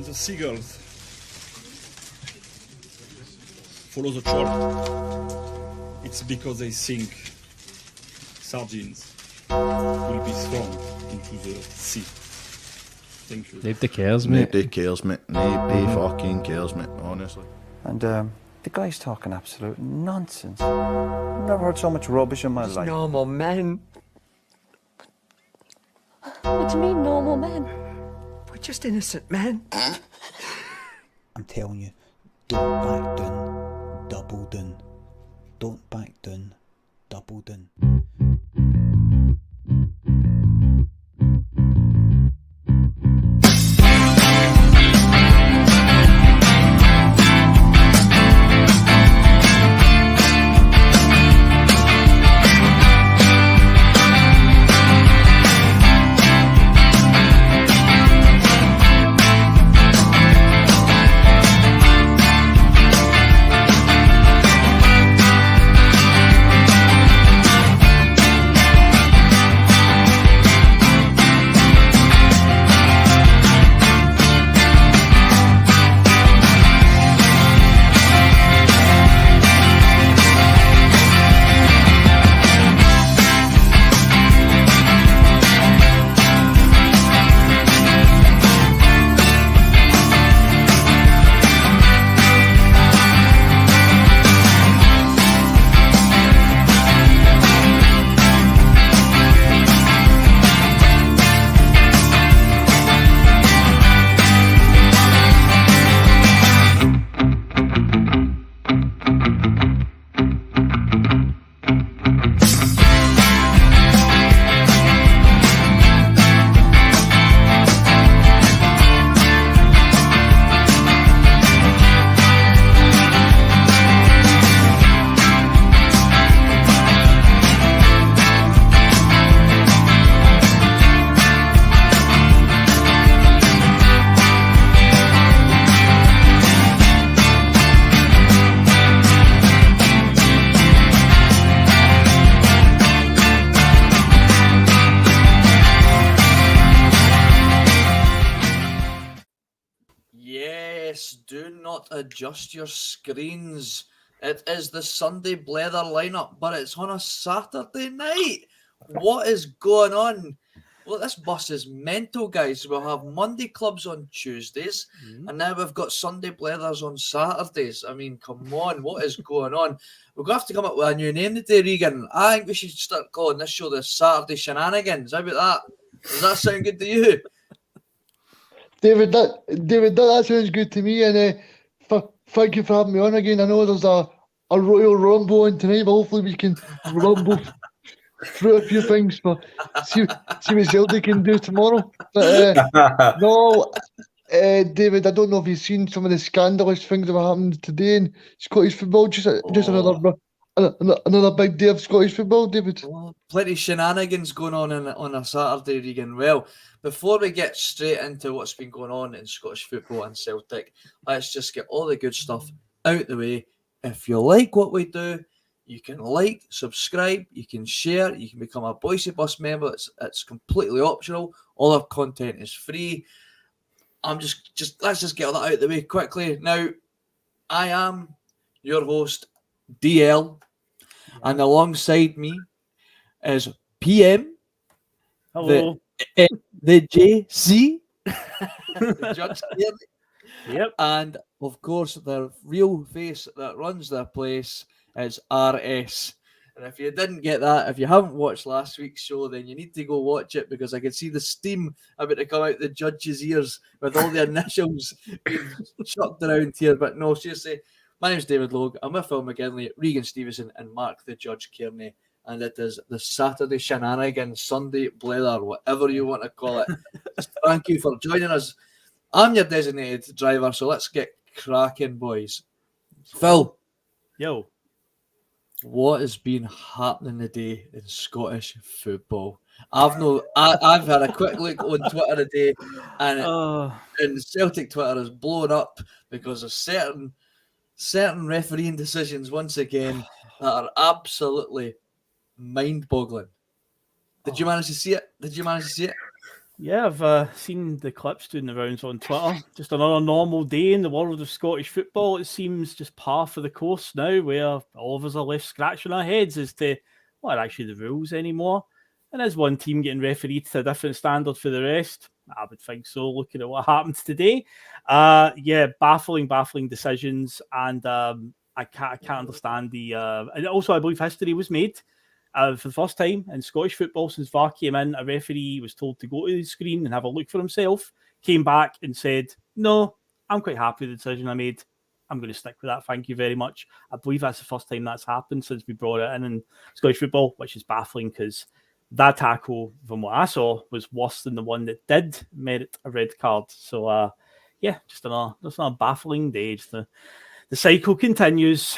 the seagulls follow the troll, it's because they think sardines will be thrown into the sea. Thank you. Nobody cares, mate. Nobody cares, mate. Nobody fucking cares, mate, honestly. And the guy's talking absolute nonsense. I've never heard so much rubbish in my life. Normal men. What do you mean, normal men? We're just innocent men. I'm telling you, don't back down, double down. Don't back down, double down. Do not adjust your screens. It is the Sunday Blether lineup, but it's on a Saturday night. What is going on? Well, this bus is mental, guys. We'll have Monday clubs on Tuesdays, and now we've got Sunday Blethers on Saturdays. I mean, come on, what is going on? We're going to have to come up with a new name today, Regan. I think we should start calling this show the Saturday Shenanigans. How about that? Does that sound good to you? David, that sounds good to me, and thank you for having me on again. I know there's a Royal Rumble on tonight, but hopefully we can rumble through a few things for see what Celtic can do tomorrow. But no, David, I don't know if you've seen some of the scandalous things that were happening today in Scottish football. Just another big day of Scottish football, David. Oh, plenty of shenanigans going on a Saturday, Regan. Well, before we get straight into what's been going on in Scottish football and Celtic, let's just get all the good stuff out the way. If you like what we do, you can like, subscribe, you can share, you can become a Bhoys Bus member. It's completely optional. All our content is free. Let's just get all that out the way quickly. Now, I am your host, DL, and alongside me is PM. Hello. The JC, the Judge Kearney. Yep. And of course, the real face that runs the place is RS. And if you didn't get that, if you haven't watched last week's show, then you need to go watch it, because I can see the steam about to come out the judge's ears with all the initials being chucked around here. But no, seriously, my name's David Logue. I'm with Phil McGinley, Regan Stevenson, and Mark the Judge Kearney. And it is the Saturday Shenanigans, Sunday Blether, whatever you want to call it. Thank you for joining us. I'm your designated driver, so let's get cracking, boys. Phil. Yo. What has been happening today in Scottish football? I've had a quick look on Twitter today, and Celtic Twitter is blown up because of certain refereeing decisions once again that are absolutely mind-boggling. Did you manage to see it? Yeah, I've seen the clips doing the rounds on Twitter. Just another normal day in the world of Scottish football. It seems just par for the course now, where all of us are left scratching our heads as to what are actually the rules anymore. And is one team getting refereed to a different standard for the rest? I would think so, looking at what happened today. Yeah, baffling decisions. And I can't understand the... and also, I believe history was made. For the first time in Scottish football since VAR came in, a referee was told to go to the screen and have a look for himself, came back and said, no, I'm quite happy with the decision I made. I'm going to stick with that. Thank you very much. I believe that's the first time that's happened since we brought it in Scottish football, which is baffling because that tackle, from what I saw, was worse than the one that did merit a red card. So, yeah, just another baffling day. The cycle continues.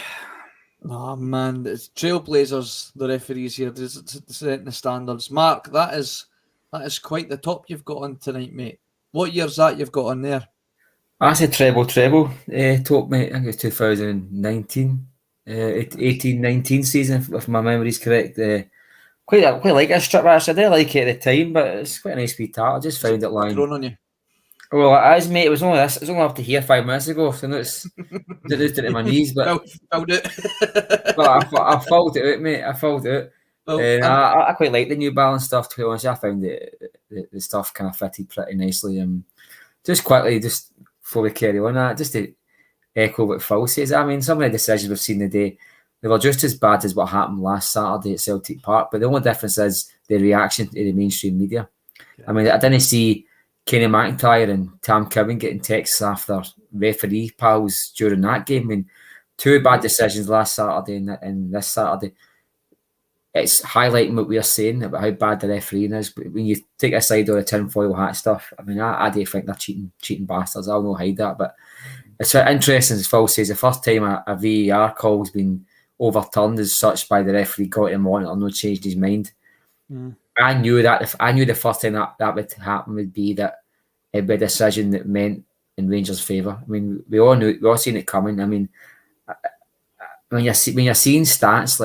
Oh man, it's Trailblazers, the referees here, setting the standards. Mark, that is quite the top you've got on tonight, mate. What year's that you've got on there? That's a treble top, mate. I think it was 2019, 18-19 season, if my memory is correct. Quite like a strip, actually. I didn't like it at the time, but it's quite a nice wee tart. I just found it lying. Thrown on you. Well, it is, mate. It was only up to here 5 minutes ago, so it's it into my knees. But fouled it. well, I fouled it out, mate. I fouled it out. Well, I quite like the New Balance stuff, to be honest. I found the stuff kind of fitted pretty nicely. Just quickly, just before we carry on, just to echo what Phil says. I mean, some of the decisions we've seen today, they were just as bad as what happened last Saturday at Celtic Park, but the only difference is the reaction to the mainstream media. Yeah. I mean, I didn't see Kenny McIntyre and Tam Cowan getting texts after referee pals during that game. I mean, two bad decisions last Saturday and this Saturday. It's highlighting what we are saying about how bad the refereeing is. But when you take aside all the tinfoil hat stuff, I mean, I do think they're cheating bastards. I'll not hide that. But it's interesting, as Phil says, the first time a VAR call has been overturned as such by the referee, got him on it or not changed his mind. I knew the first time that would happen would be that it'd be a decision that meant in Rangers' favour. I mean, we all seen it coming. I mean, when you're seeing stats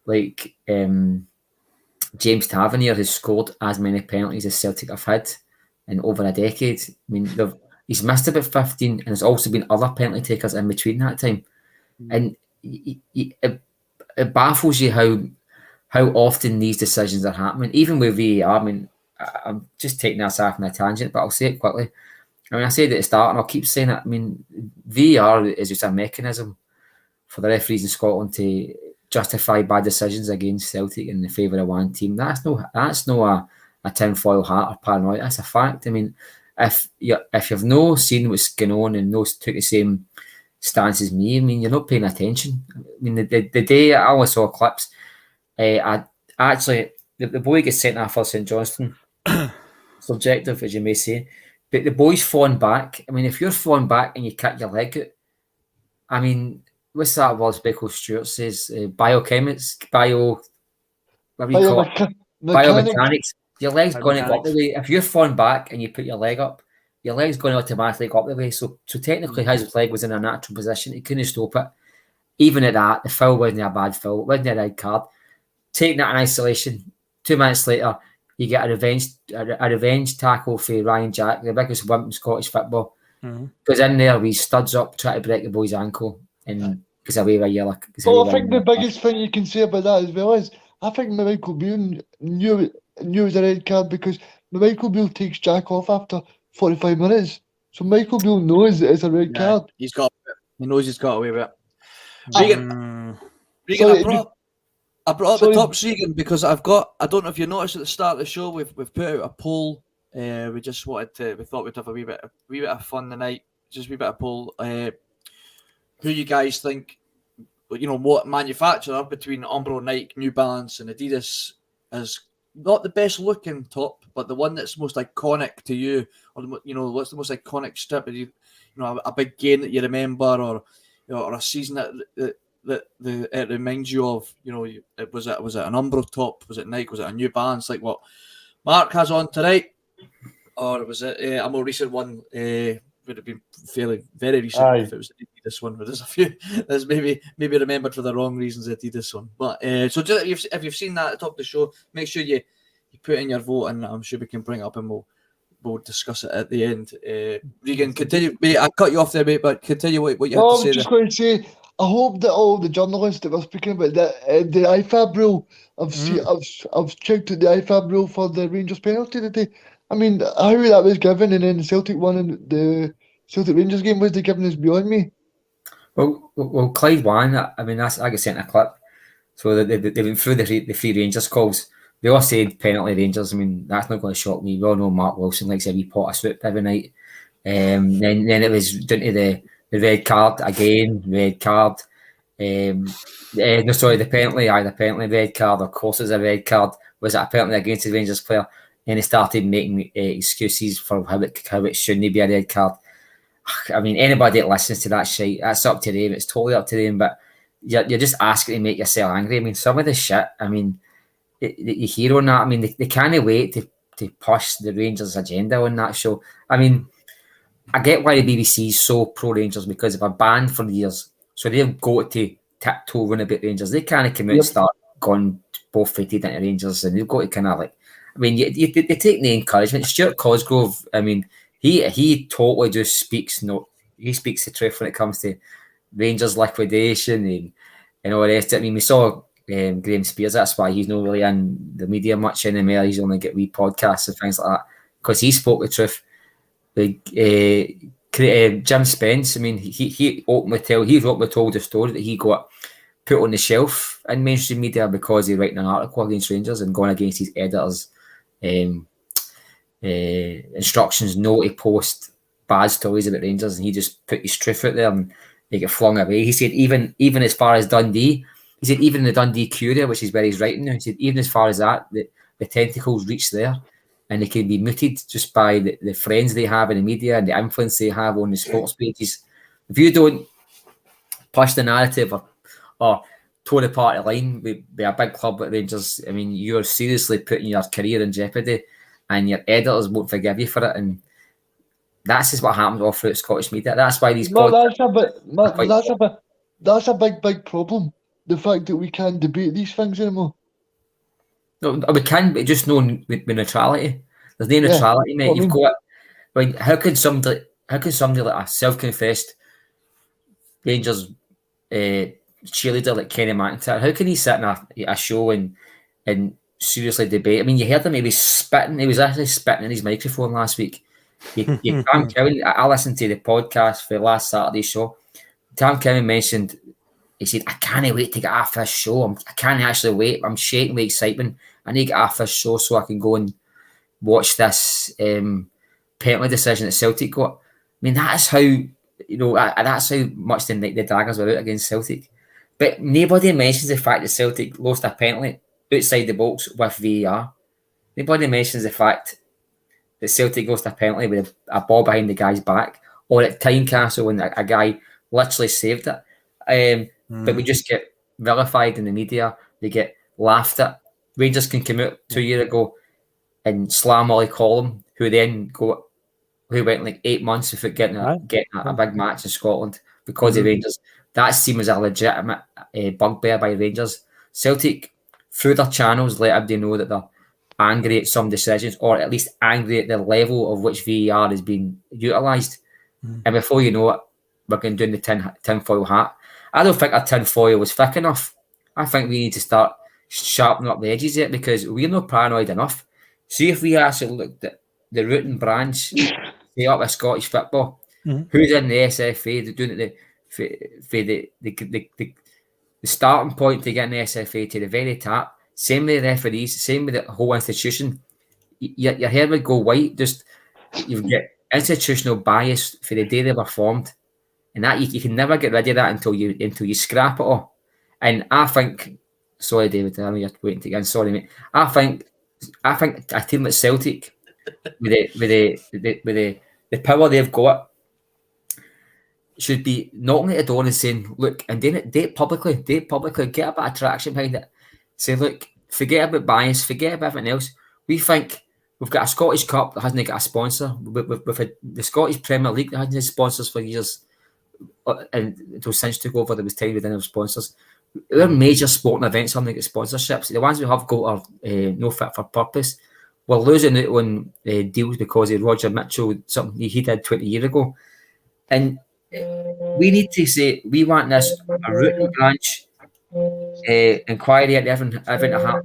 like James Tavernier has scored as many penalties as Celtic have had in over a decade. I mean, he's missed about 15, and there's also been other penalty takers in between that time. And it baffles you how often these decisions are happening, even with VAR. I mean, I'm just taking us off on a tangent, but I'll say it quickly. I mean, I said at the start, and I'll keep saying it. I mean, VAR is just a mechanism for the referees in Scotland to justify bad decisions against Celtic in the favour of one team. That's no a tinfoil hat or paranoia. That's a fact. I mean, if you've no seen what's going on and no took the same stance as me, I mean, you're not paying attention. I mean, the day I only saw clips, I actually the boy gets sent off for St Johnstone. Subjective, as you may say, but the boy's falling back. I mean, if you're falling back and you kick your leg out, I mean, what's that word Beckle Stewart says? Biomechanics. Your leg's going to go up the way. If you're falling back and you put your leg up, your leg's going to automatically go up the way. So technically, his leg was in a natural position. He couldn't stop it. Even at that, the foul wasn't a bad foul. It wasn't a red card. Taking that in isolation, 2 minutes later, you get a revenge tackle for Ryan Jack, the biggest wimp in Scottish football. Goes in there, he studs up, try to break the boy's ankle, and goes away with a yellow. Well, I think the biggest thing you can say about that as well is I think Michael Beale knew it was a red card because Michael Beale takes Jack off after 45 minutes. So Michael Beale knows it's a red card. He knows he's got away with it. Regan, I brought up the top Regan because I don't know if you noticed at the start of the show, we've put out a poll. We thought we'd have a wee bit of fun tonight. Just a wee bit of poll. Who you guys think, what manufacturer between Umbro, Nike, New Balance, and Adidas is not the best looking top, but the one that's most iconic to you, or what's the most iconic strip? A big game that you remember, or a season that it reminds you of. Was it an Umbro top? Was it Nike? Was it a New Balance like what Mark has on tonight, or was it a more recent one? Would have been very recent if it was the Adidas one, but there's a few that's maybe remembered for the wrong reasons, the Adidas one. But so just, if you've seen that at the top of the show, make sure you put in your vote, and I'm sure we can bring it up and we'll we'll discuss it at the end. Regan, continue, mate. I cut you off there, mate, but continue what you had to I say. was just going to say, I hope that all the journalists that were speaking about the IFAB rule, I've checked out the IFAB rule for the Rangers penalty today. I mean, how that was given, and then the Celtic one and the Celtic Rangers game was they given is beyond me. Well, Clyde won. I mean, I got sent a clip. So they went through the three Rangers calls. They all said penalty Rangers. I mean, that's not going to shock me. We all know Mark Wilson likes a wee pot of soup every night. Then it was down to the red card again, red card. The penalty, either penalty, red card, of course it's a red card. Was it a penalty against the Rangers player? And he started making excuses for how it shouldn't be a red card. I mean, anybody that listens to that shit, that's up to them. It's totally up to them. But you're just asking to make yourself angry. I mean, some of the shit, I mean, you hear on that. I mean, they can't wait to push the Rangers agenda on that show. I mean, I get why the BBC is so pro-Rangers because they've been banned for years. So they've got to tiptoe run about Rangers. They can't come out and start going both footed into Rangers, and they've got to kind of like, I mean, they take the encouragement. Stuart Cosgrove, I mean, he totally just speaks the truth when it comes to Rangers liquidation and all the rest. I mean, we saw Graham Spears. That's why he's not really in the media much anymore. He's only got wee podcasts and things like that because he spoke the truth. Jim Spence, I mean, he openly told the story that he got put on the shelf in mainstream media because he writing an article against Rangers and going against his editor's instructions not to post bad stories about Rangers, and he just put his truth out there and they get flung away. He said even as far as Dundee, he said even the Dundee Curia, which is where he's writing now, he said even as far as that, the tentacles reach there and they can be muted just by the friends they have in the media and the influence they have on the sports pages. If you don't push the narrative or toe the party line with a big club like Rangers, I mean, you're seriously putting your career in jeopardy and your editors won't forgive you for it. And that's just what happens all through Scottish media. That's why these That's a big problem. The fact that we can't debate these things anymore. No, we can, but just no with neutrality. There's no neutrality, mate. You've got. I mean, how could somebody like a self-confessed Rangers cheerleader like Kenny McIntyre, how can he sit in a show and seriously debate? I mean, you heard him. He was spitting. He was actually spitting in his microphone last week. Tam Cowan, I listened to the podcast for last Saturday's show. Tam Cowan mentioned. He said, I can't wait to get off this show. I can't actually wait. I'm shaking with excitement. I need to get off this show so I can go and watch this penalty decision that Celtic got. I mean, that's how, that's how much the Dragons were out against Celtic. But nobody mentions the fact that Celtic lost a penalty outside the box with VAR. Nobody mentions the fact that Celtic lost a penalty with a ball behind the guy's back or at Tynecastle when a guy literally saved it. But we just get vilified in the media. They get laughed at. Rangers can come out 2 years ago and slam Ollie Collum, who went like 8 months without getting a big match in Scotland because of Rangers. That seems as a legitimate bugbear by Rangers. Celtic, through their channels, let everybody know that they're angry at some decisions, or at least angry at the level of which VAR is being utilised. And before you know it, we're going down the tinfoil hat. I don't think our tinfoil was thick enough. I think we need to start sharpening up the edges yet because we're not paranoid enough. See if we actually looked at the root and branch up with Scottish football. Who's in the SFA? They're doing it the starting point to get in the SFA to the very top. Same with the referees, same with the whole institution. Your hair would go white. Just you get institutional bias for the day they were formed. And that you can never get rid of that until you scrap it all. And I think, sorry, David, I know you're waiting to get in. Sorry, mate. I think a team like Celtic, with the power they've got, should be knocking at the door and saying, look, and do it publicly, get a bit of traction behind it. Say, look, forget about bias, forget about everything else. We think we've got a Scottish Cup that hasn't got a sponsor. We've had the Scottish Premier League that hasn't had sponsors for years. And until since took over, there was time we didn't have sponsors. Our major sporting events haven't got sponsorships. The ones we have got are no fit for purpose. we're losing out on deals because of Roger Mitchell, something he did 20 years ago. And we need to say, we want this a root and branch inquiry at everything to happen.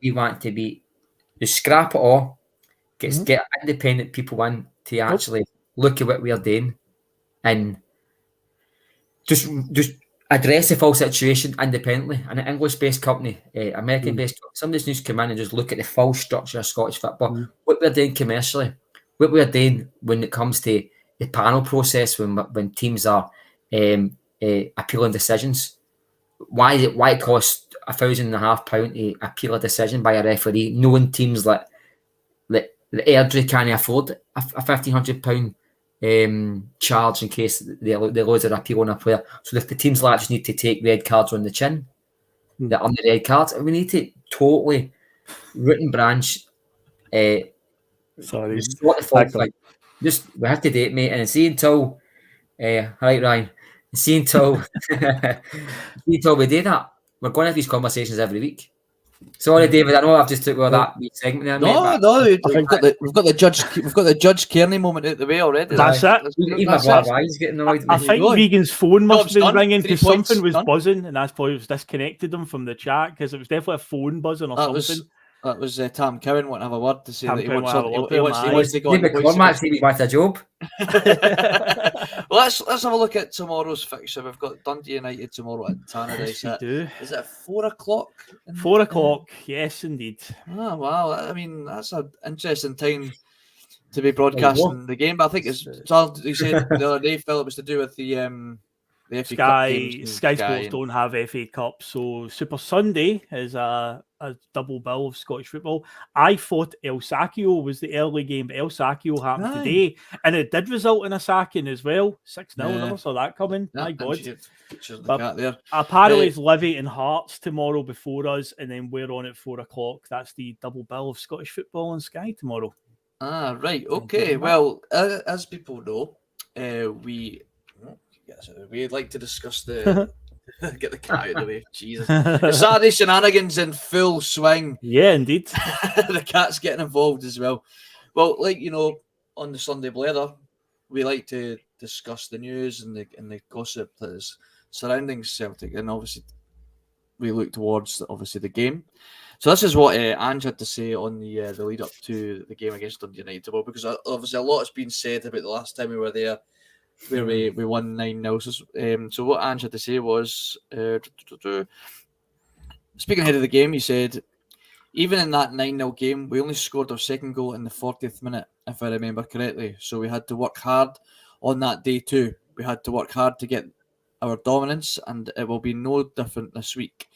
We want to be, just scrap it all, get independent people in to actually look at what we're doing and just address the full situation independently. An English-based company, American-based, somebody needs to come in and just look at the full structure of Scottish football, what we're doing commercially, what we're doing when it comes to the panel process, when teams are appealing decisions. Why it costs £1,500 to appeal a decision by a referee, knowing teams like the Airdrie can't afford a £1,500 charge in case they lose their appeal on a player. So if the teams like just need to take red cards on the chin, they're on the red cards. We need to totally root and branch. Sorry, just we have to do it, mate, and see until right, Ryan. See until we do that. We're going to have these conversations every week. Sorry, David. I know I've just took all that wee segment there, mate. We've got the Judge Kearney moment out the way already. That's it. Even my black eyes getting annoyed. I think Regan's phone must have been ringing because something was done. buzzing, and that's probably was disconnected him from the chat because it was definitely a phone buzzing or something. That was Tam Cowan wanting to have a word to say Tam that he Cowan wants to go on. David Cormack said he wants a job. Well, let's have a look at tomorrow's fixture. We've got Dundee United tomorrow at Tannadice. Is it at 4 o'clock? 4 o'clock, yes, indeed. Oh, wow. I mean, that's an interesting time to be broadcasting the game. But I think it's, you said the other day, Phil, it was to do with the FA Cup games. Sky Sports don't have FA Cup, so Super Sunday is a double bill of Scottish football. I thought El Sacchio was the early game, but El Sacchio happened today, and it did result in a sacking as well. 6-0, never saw that coming. My God. There. Apparently it's Livy and Hearts tomorrow before us, and then we're on at 4 o'clock. That's the double bill of Scottish football on Sky tomorrow. Right, okay. Well, as people know, we'd like to discuss the get the cat out of the way. Jesus, the Saturday shenanigans in full swing. Yeah, indeed. The cat's getting involved as well. Well, like on the Sunday Blether, we like to discuss the news and the gossip that is surrounding Celtic, and obviously we look towards the game. So this is what Ange had to say on the lead up to the game against Dundee United, because obviously a lot has been said about the last time we were there, where we won 9-0. So what Ange had to say was, speaking ahead of the game, he said, even in that 9-0 game, we only scored our second goal in the 40th minute, if I remember correctly. So we had to work hard on that day too. We had to work hard to get our dominance, and it will be no different this week.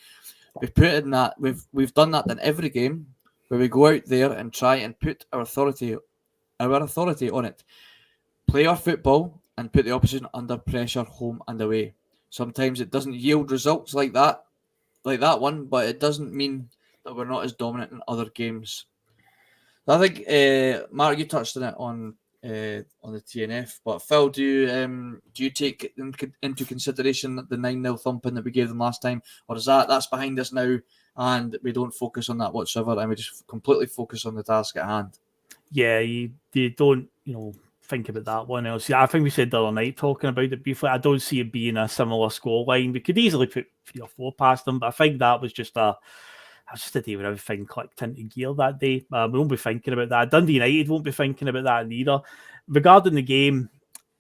We've put in that we've done that in every game where we go out there and try and put our authority on it. Play our football and put the opposition under pressure home and away. Sometimes it doesn't yield results like that one, but it doesn't mean that we're not as dominant in other games. I think Mark, you touched on it on the TNF, but Phil, do you take into consideration the 9-0 thumping that we gave them last time, or is that's behind us now and we don't focus on that whatsoever and we just completely focus on the task at hand? Yeah, you don't think about that one else. Yeah, I think we said the other night talking about it briefly. I don't see it being a similar scoreline. We could easily put 3 or 4 past them, but I think that was just a day where everything clicked into gear that day. We won't be thinking about that. Dundee United won't be thinking about that neither. Regarding the game,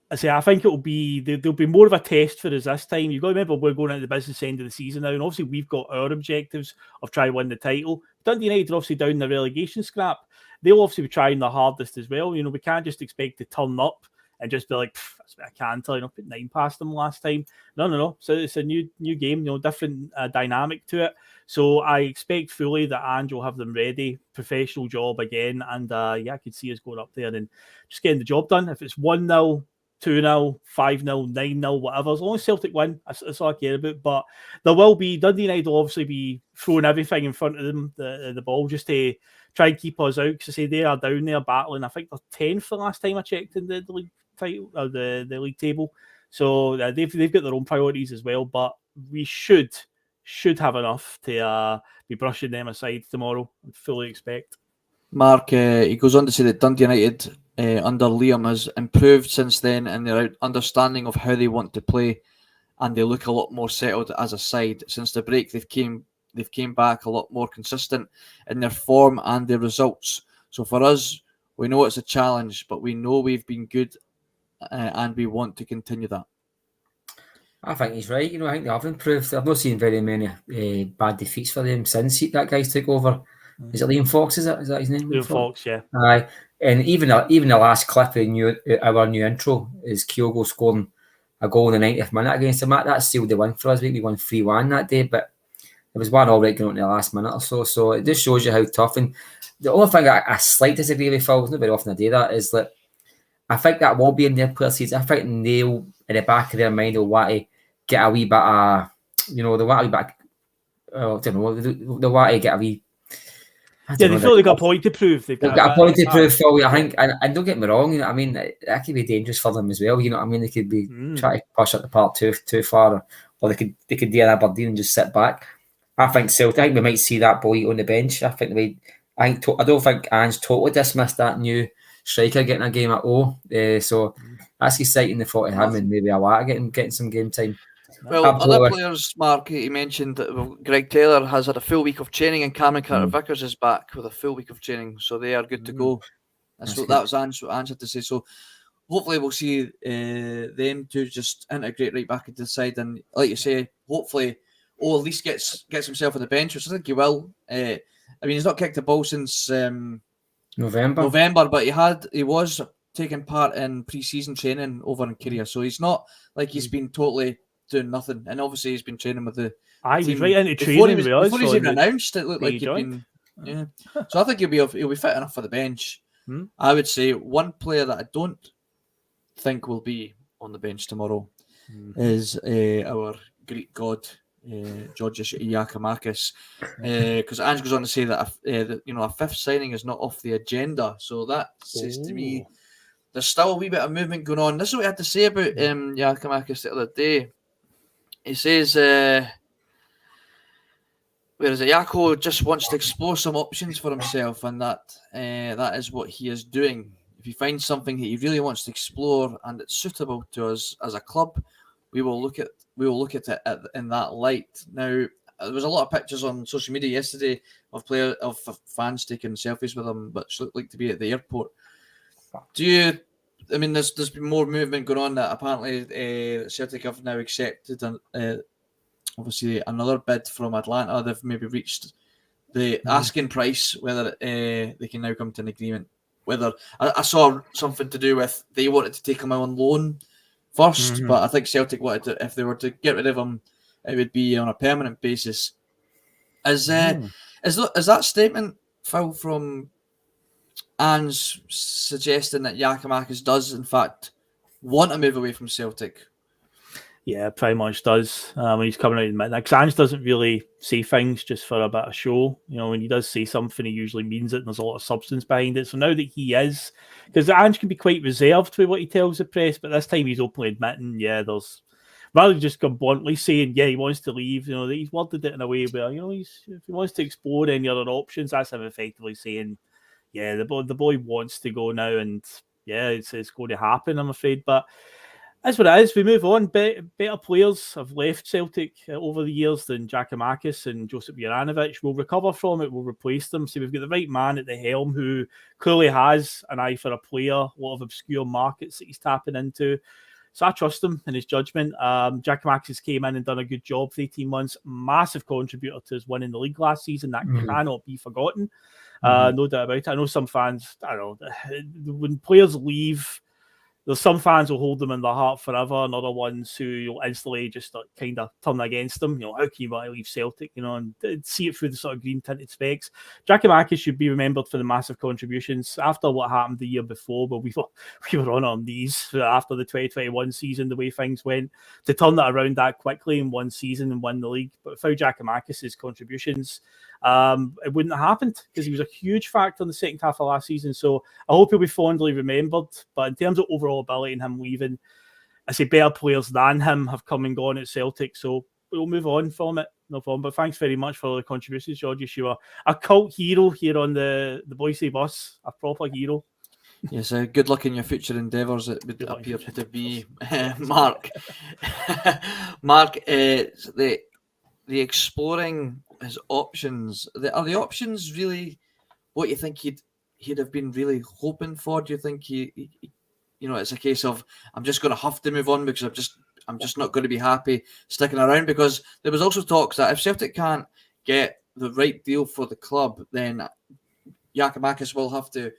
I think there'll be more of a test for us this time. You've got to remember we're going into the business end of the season now, and obviously we've got our objectives of trying to win the title. Dundee United are obviously down in the relegation scrap. They'll obviously be trying their hardest as well. We can't just expect to turn up and just be like, that's what I can tell. Put 9 past them last time. No. So it's a new game, different dynamic to it. So I expect fully that Ange will have them ready, professional job again, and I could see us going up there and just getting the job done. If it's 1-0, 2-0, 5-0, 9-0, whatever, as long as Celtic win, that's all I care about. But there will be, Dundee United will obviously be throwing everything in front of them, the ball, just to try and keep us out, because I say they are down there battling. I think they're 10th the last time I checked in the league title, or the league table. So they've got their own priorities as well, but we should have enough to be brushing them aside tomorrow, I fully expect. Mark, he goes on to say that Dundee United under Liam has improved since then in their understanding of how they want to play, and they look a lot more settled as a side. Since the break, they've came back a lot more consistent in their form and their results. So for us, we know it's a challenge, but we know we've been good and we want to continue that. I think he's right. I think they have improved. I've not seen very many bad defeats for them since that guys took over. Is it Liam Fox? Is that his name? Liam Fox, yeah. Aye. And even the last clip in our new intro is Kyogo scoring a goal in the 90th minute against him. That sealed the win for us. We won 3-1 that day, but there was one already going on in the last minute or so. So it just shows you how tough. And the only thing I slight disagree with, Phil, it's not very often I do that, is that I think that will be in their player seats. I think they'll, in the back of their mind, will want to get a wee bit of, they want a wee bit, I don't know, they want to get a wee. Yeah, they feel they've got a point to prove. They've got a point to prove, Phil. I think, and don't get me wrong, that could be dangerous for them as well. They could be trying to push up the park too far, or they could do an Aberdeen and just sit back. I think Celtic. I think we might see that boy on the bench. I don't think Ange totally dismissed that new striker getting a game at O. So that's exciting. The thought of him and maybe a lot getting some game time. Well, other players, Mark, he mentioned that Greg Taylor has had a full week of training, and Cameron Carter-Vickers is back with a full week of training, so they are good to go. That was Ange had to say. So hopefully we'll see them two just integrate right back into the side, and like you say, hopefully at least gets himself on the bench, which I think he will. He's not kicked a ball since November, but he was taking part in pre-season training over in Korea, so he's not like he's been totally doing nothing. And obviously he's been training with the team. He was right into training before he's even announced. It looked like he'd been so I think he'll be fit enough for the bench. I would say one player that I don't think will be on the bench tomorrow is our Greek god Georgios Giacomakis, because Ange goes on to say that a fifth signing is not off the agenda. So that says to me there's still a wee bit of movement going on. This is what he had to say about Giacomakis the other day. He says, where is it? Yako just wants to explore some options for himself, and that is what he is doing. If he finds something that he really wants to explore and it's suitable to us as a club, we will look at it in that light. Now, there was a lot of pictures on social media yesterday of fans taking selfies with him, which looked like to be at the airport. There's been more movement going on that apparently Celtic have now accepted obviously another bid from Atlanta. They've maybe reached the asking price, whether they can now come to an agreement. Whether I saw something to do with they wanted to take him out on loan first, but I think Celtic wanted to, if they were to get rid of him, it would be on a permanent basis. Is that statement, Phil, from Ange suggesting that Giacomakis does in fact want to move away from Celtic? Yeah, pretty much does. When he's coming out and admitting that, because Ange doesn't really say things just for a bit of show. When he does say something, he usually means it, and there's a lot of substance behind it. So now that he is, because Ange can be quite reserved with what he tells the press, but this time he's openly admitting, there's, rather than just come bluntly saying, he wants to leave. He's worded it in a way where if he wants to explore any other options, that's him effectively saying, the boy wants to go now, and it's going to happen, I'm afraid. But that's what it is. We move on. Better players have left Celtic over the years than Giacomakis and Josip Juranovic. We'll recover from it. We'll replace them. So we've got the right man at the helm who clearly has an eye for a player, a lot of obscure markets that he's tapping into. So I trust him in his judgment. Giacomakis came in and done a good job for 18 months. Massive contributor to his winning the league last season. That cannot be forgotten. No doubt about it. I know some fans, when players leave, there's some fans who hold them in their heart forever, and other ones who will instantly just kind of turn against them. How can you want to leave Celtic, and see it through the sort of green tinted specs. Giacomakis should be remembered for the massive contributions after what happened the year before, where we were on our knees after the 2021 season, the way things went, to turn that around that quickly in one season and win the league. But without Giacomakis' contributions, it wouldn't have happened, because he was a huge factor in the second half of last season. So I hope he'll be fondly remembered. But in terms of overall ability and him leaving, I say better players than him have come and gone at Celtic. So we'll move on from it. No problem. But thanks very much for all the contributions, George. You were a cult hero here on the Boise bus, a proper hero. Yes, good luck in your future endeavours. It would appear to be Mark. Mark, the exploring his options. Are the options really what you think he'd have been really hoping for? Do you think he it's a case of I'm just going to have to move on because I'm just not going to be happy sticking around? Because there was also talks that if Celtic can't get the right deal for the club, then Giakoumakis will have to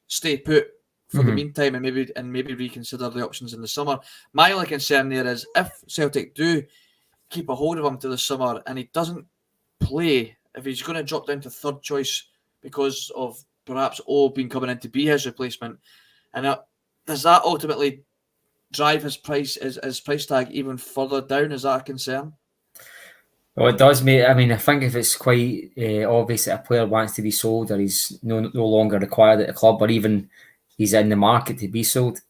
stay put for the meantime and maybe reconsider the options in the summer. My only concern there is if Celtic do keep a hold of him to the summer and he doesn't play, if he's going to drop down to third choice because of perhaps being coming in to be his replacement, and does that ultimately drive his price tag even further down? Is that a concern? Well, it does, mate. I mean, I think if it's quite obvious that a player wants to be sold or he's no longer required at the club or even he's in the market to be sold,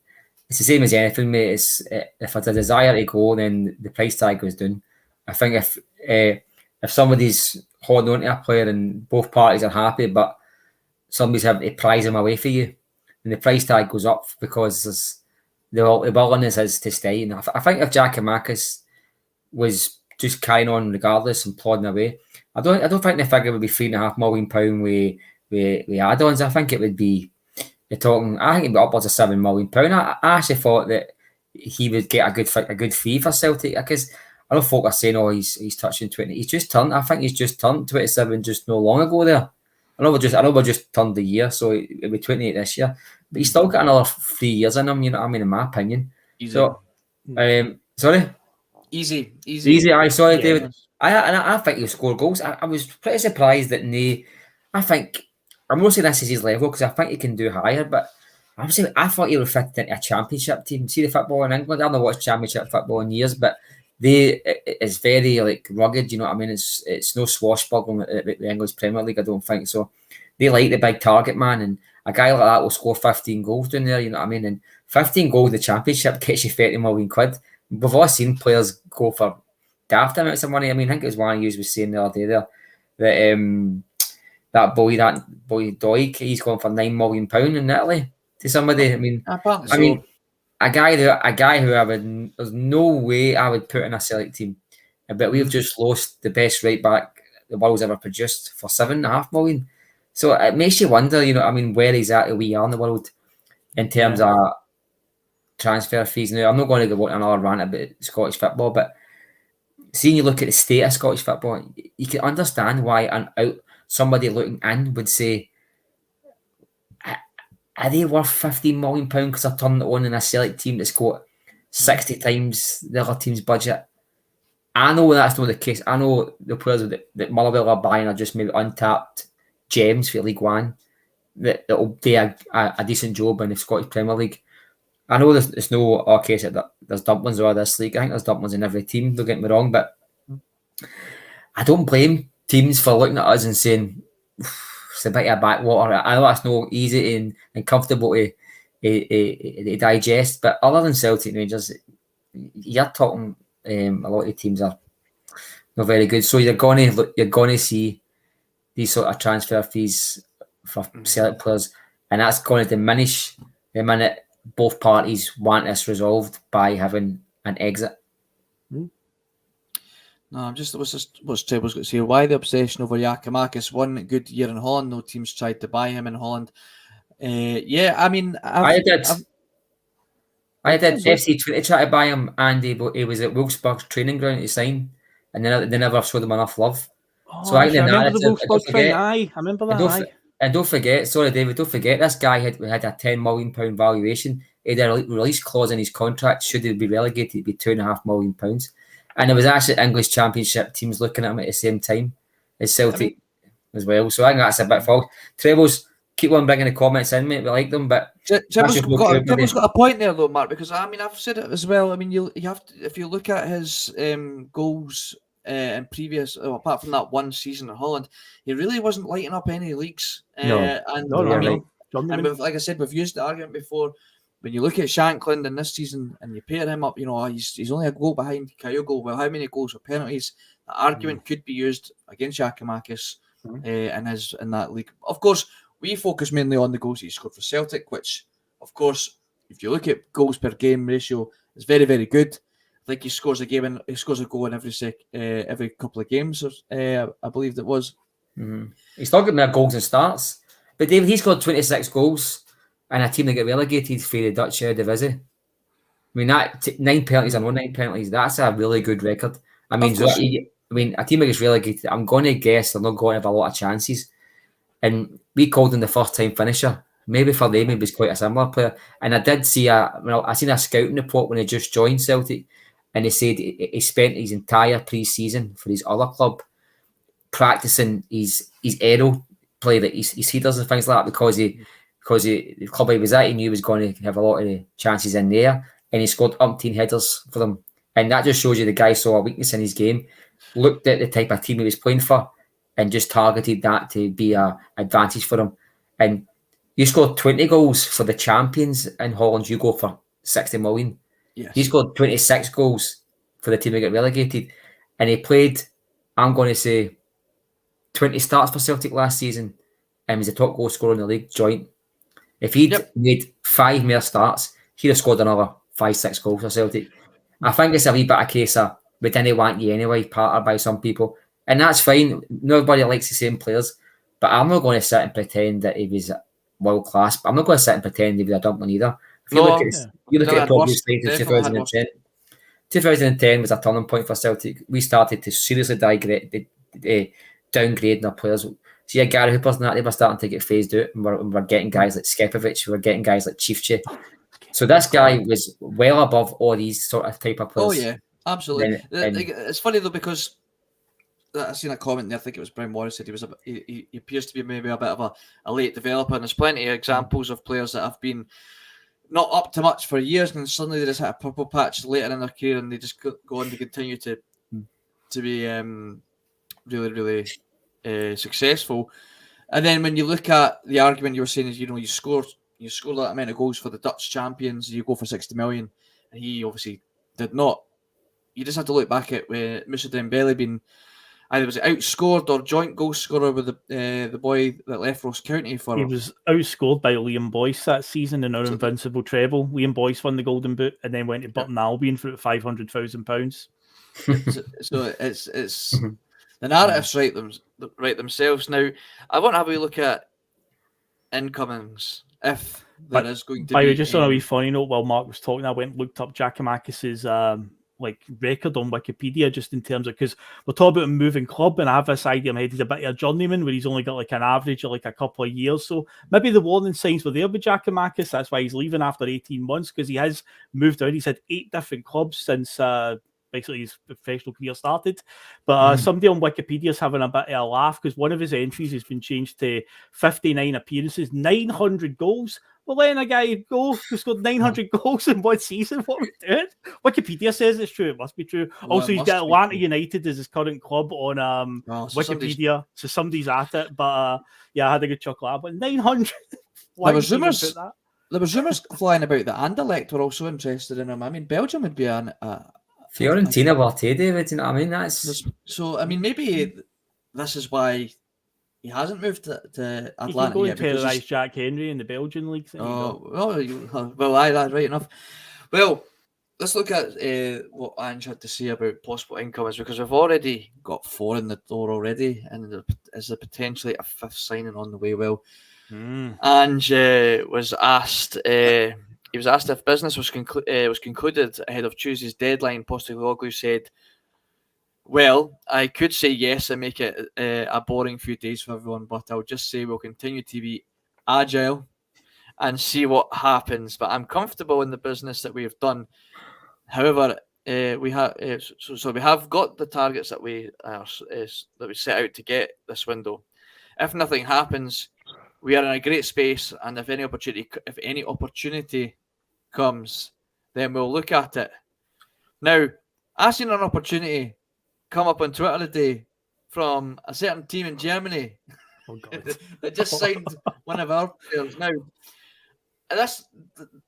it's the same as anything, mate. It's, if it's a desire to go, then the price tag goes down. I think if somebody's holding on to a player and both parties are happy, but somebody's having to prize him away for you, then the price tag goes up because the willingness is to stay. And I think if Giakoumakis was just carrying on regardless and plodding away, I don't think the figure would be £3.5 million with add-ons. I think it would be I think it'd be upwards of £7 million. I actually thought that he would get a good fee for Celtic because I know folk are saying, he's touching 20. He's just turned. I think he's just turned 27 just no long ago there. I know we're just turned the year, so it'll be 28 this year. But he's still got another 3 years in him. You know what I mean? In my opinion. Easy. So, sorry. Easy. Sorry, Yeah. David. I think he'll score goals. I was pretty surprised that I think I'm not saying this is his level because I think he can do higher, but I thought he would fit into a championship team. See the football in England? I've not watched championship football in years, but it's very rugged. You know what I mean? It's no swashbuckling at the English Premier League. I don't think so. They like the big target man, and a guy like that will score 15 goals down there. You know what I mean? And 15 goals in the championship gets you £30 million. We've all seen players go for daft amounts of money. I mean, I think it was one of you was saying the other day there that that boy Doig, he's gone for £9 million in Italy to somebody. I mean, a guy who there's no way I would put in a Celtic team. But we've just lost the best right back the world's ever produced for £7.5 million. So it makes you wonder, you know, I mean, where exactly we are in the world in terms of transfer fees. Now, I'm not going to go on another rant about Scottish football, but seeing you look at the state of Scottish football, you can understand why somebody looking in would say, are they worth £15 million because they're turning it on in a Celtic team that's got 60 times the other team's budget? I know that's not the case. I know the players that Motherwell are buying are just maybe untapped gems for League One that will do a decent job in the Scottish Premier League. I know there's no case that there's dumplings over this league. I think there's dumplings in every team, don't get me wrong, but I don't blame teams for looking at us and saying it's a bit of a backwater. I know that's not easy and comfortable to digest, but other than Celtic Rangers, you're talking a lot of the teams are not very good. So you're gonna see these sort of transfer fees for Celtic players, and that's going to diminish the minute both parties want this resolved by having an exit. No, what's Trevor's got to say. Why the obsession over Giakoumakis? One good year in Holland, no teams tried to buy him in Holland. I mean, I did. FC20 tried to buy him, and he was at Wolfsburg's training ground to sign, and they never showed him enough love. So I remember the Wolfsburg thing. I remember that. And don't forget, sorry, David, don't forget, this guy had a £10 million valuation. He had a release clause in his contract. Should he be relegated, it'd be £2.5 million. And there was actually English Championship teams looking at him at the same time as Celtic as well. So I think that's a bit false. Trevor's, keep on bringing the comments in, mate. We like them, but Trevor's got a point there, though, Mark, because I mean, I've said it as well. I mean, you have to, if you look at his goals in previous, apart from that one season in Holland, he really wasn't lighting up any leagues. Like I said, we've used the argument before. when you look at Shankland in this season and you pair him up, he's only a goal behind Kyogo. Well, how many goals for penalties? The argument could be used against Giakoumakis in that league. Of course, we focus mainly on the goals he scored for Celtic, which, of course, if you look at goals per game ratio, is very, very good. I think he scores a goal in every couple of games. I believe that was. Mm-hmm. He's not got more goals and starts, but David, he's got 26 goals in a team that got relegated for the Dutch Eredivisie. I mean, that 9 penalties and 9 penalties. That's a really good record. I mean, a team that gets relegated, I'm going to guess they're not going to have a lot of chances. And we called him the first-time finisher. Maybe for them, he was quite a similar player. And I did see I seen a scouting report when he just joined Celtic, and he said he spent his entire pre-season for his other club practicing his aerial play, that his headers and things like that, because the club he was at, he knew he was going to have a lot of the chances in there, and he scored umpteen headers for them. And that just shows you the guy saw a weakness in his game, looked at the type of team he was playing for, and just targeted that to be an advantage for him. And you scored 20 goals for the champions in Holland, you go for 60 million. Yes. He scored 26 goals for the team that got relegated. And he played, I'm going to say, 20 starts for Celtic last season, and was the top goal scorer in the league joint. If he'd made 5 more starts, he'd have scored another 5-6 goals for Celtic. I think it's a wee bit of a case of we didn't want you anyway, partnered by some people. And that's fine. Nobody likes the same players. But I'm not going to sit and pretend that he was world class. But I'm not going to sit and pretend he was a dumpling either. If you look at the progress state of 2010, 2010 was a turning point for Celtic. We started to seriously downgrading our players. See, Gary Hooper's and that, they were starting to get phased out, and we're getting guys like Skepovic, we were getting guys like Chiefche. So this guy was well above all these sort of type of players. Oh yeah, absolutely. It's funny though, because I seen a comment there. I think it was Brian Morris said he appears to be maybe a bit of a late developer, and there's plenty of examples of players that have been not up to much for years, and suddenly they just hit a purple patch later in their career, and they just go on to continue to be really, really successful. And then when you look at the argument you were saying is, you score that amount of goals for the Dutch champions, you go for 60 million, and he obviously did not. You just have to look back at Moussa Dembele being either was outscored or joint goal scorer with the boy that left Ross County for. He was outscored by Liam Boyce that season in our invincible treble. Liam Boyce won the Golden Boot and then went to Burton Albion for £500,000. So it's the narratives write themselves. Now, I want to have a look at incomings if there is going to be. Just on a wee funny note, while Mark was talking, I went and looked up Giakoumakis's record on Wikipedia, just in terms of, because we're talking about a moving club, and I have this idea in my head he's a bit of a journeyman where he's only got an average of a couple of years. So maybe the warning signs were there with Giakoumakis. That's why he's leaving after 18 months, because he has moved out. He's had 8 different clubs since basically his professional career started. But somebody on Wikipedia is having a bit of a laugh, because one of his entries has been changed to 59 appearances, 900 goals. We're letting a guy go who scored 900 goals in one season. What are we doing? Wikipedia says it's true. It must be true. Also, he's got Atlanta United as his current club on Wikipedia. So somebody's at it. But I had a good chuckle at it. But 900. There was rumours flying about that Anderlecht were also interested in him. I mean, Belgium would be Fiorentina were too, David. You know what I mean? That's so. I mean, maybe this is why he hasn't moved to Atlanta. You can go and terrorise Jack Henry in the Belgian league. That's right enough. Well, let's look at what Ange had to say about possible incomings, because we've already got 4 in the door already, and there's potentially a 5th signing on the way. Well, Ange was asked. He was asked if business was concluded ahead of Tuesday's deadline. Postecoglou said, "Well, I could say yes and make it a boring few days for everyone, but I'll just say we'll continue to be agile and see what happens. But I'm comfortable in the business that we have done. However, we have we have got the targets that we set out to get this window. If nothing happens, we are in a great space, and if any opportunity comes, then we'll look at it." Now, I seen an opportunity come up on Twitter today from a certain team in Germany that just signed one of our players. Now,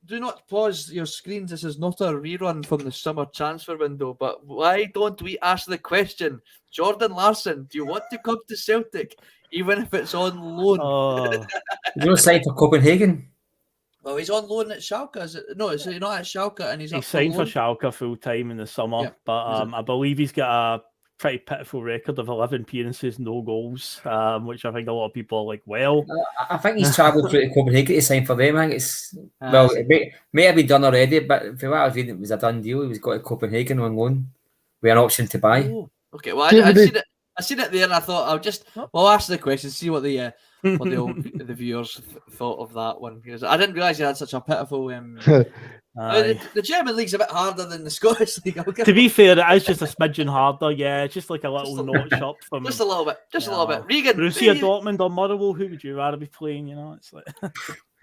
Do not pause your screens. This is not a rerun from the summer transfer window. But why don't we ask the question, Jordan Larson? Do you want to come to Celtic, even if it's on loan? You don't sign for Copenhagen. Well, he's on loan at Schalke. Is it? No, is he not at Schalke? And he's signed for Schalke full time in the summer, but I believe he's got a pretty pitiful record of 11 appearances, no goals, which I think a lot of people are like, well. I think he's travelled through to Copenhagen to sign for them. I think it's, it may have been done already, but for what I was reading, it was a done deal. He was got to Copenhagen on loan with an option to buy. Oh, okay, well, I seen it there and I thought I'll ask the question, see what the viewers thought of that one, because I didn't realise he had such a pitiful. The German league's a bit harder than the Scottish league. To be fair, it is just a smidgen harder. Yeah, just like a little notch up from. Just a little bit. Just a little bit. Regan, Borussia Dortmund or Motherwell, who would you rather be playing? You know, it's like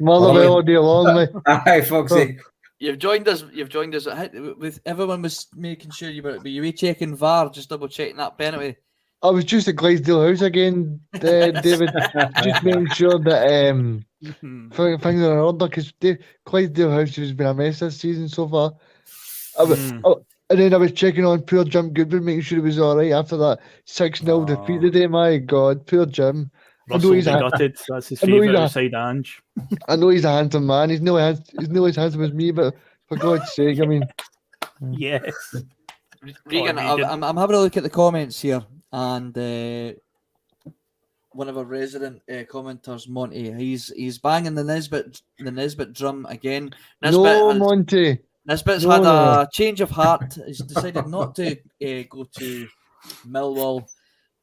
Motherwell all day long, mate. Aye, Foxy. You've joined us. With everyone was making sure you were you checking VAR, just double checking that penalty. I was just at Clydesdale House again, David, just making sure that things are in order, because Clydesdale House has been a mess this season so far. And then I was checking on poor Jim Goodwin, making sure he was all right after that 6-0 defeat today. My God, poor Jim. Russell gutted. That's his favourite outside Ange. I know he's a handsome man. He's not as handsome as me, but for God's sake, I mean. Yes. Regan, I'm having a look at the comments here. And one of our resident commenters, Monty, he's banging the Nisbet drum again. Monty. Nisbet's had a change of heart. He's decided not to go to Millwall.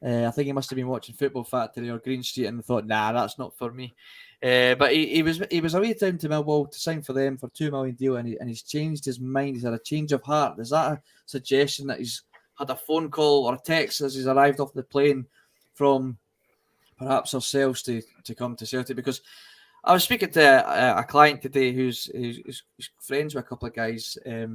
I think he must have been watching Football Factory or Green Street and thought, nah, that's not for me. But he was away down to Millwall to sign for them for $2 million deal, and he's changed his mind. He's had a change of heart. Is that a suggestion that he's had a phone call or a text as he's arrived off the plane from perhaps ourselves to come to Celtic? Because I was speaking to a client today who's friends with a couple of guys at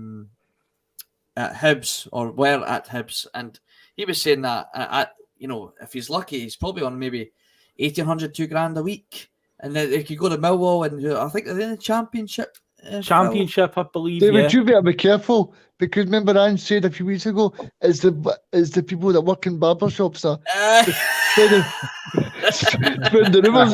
Hibs, or were at Hibs, and he was saying that if he's lucky, he's probably on maybe 1,800, $2,000 a week, and then he could go to Millwall, and I think they're in the Championship. I believe. David, you better be careful, because remember Anne said a few weeks ago, it's the people that work in barber shops are spreading the rumours.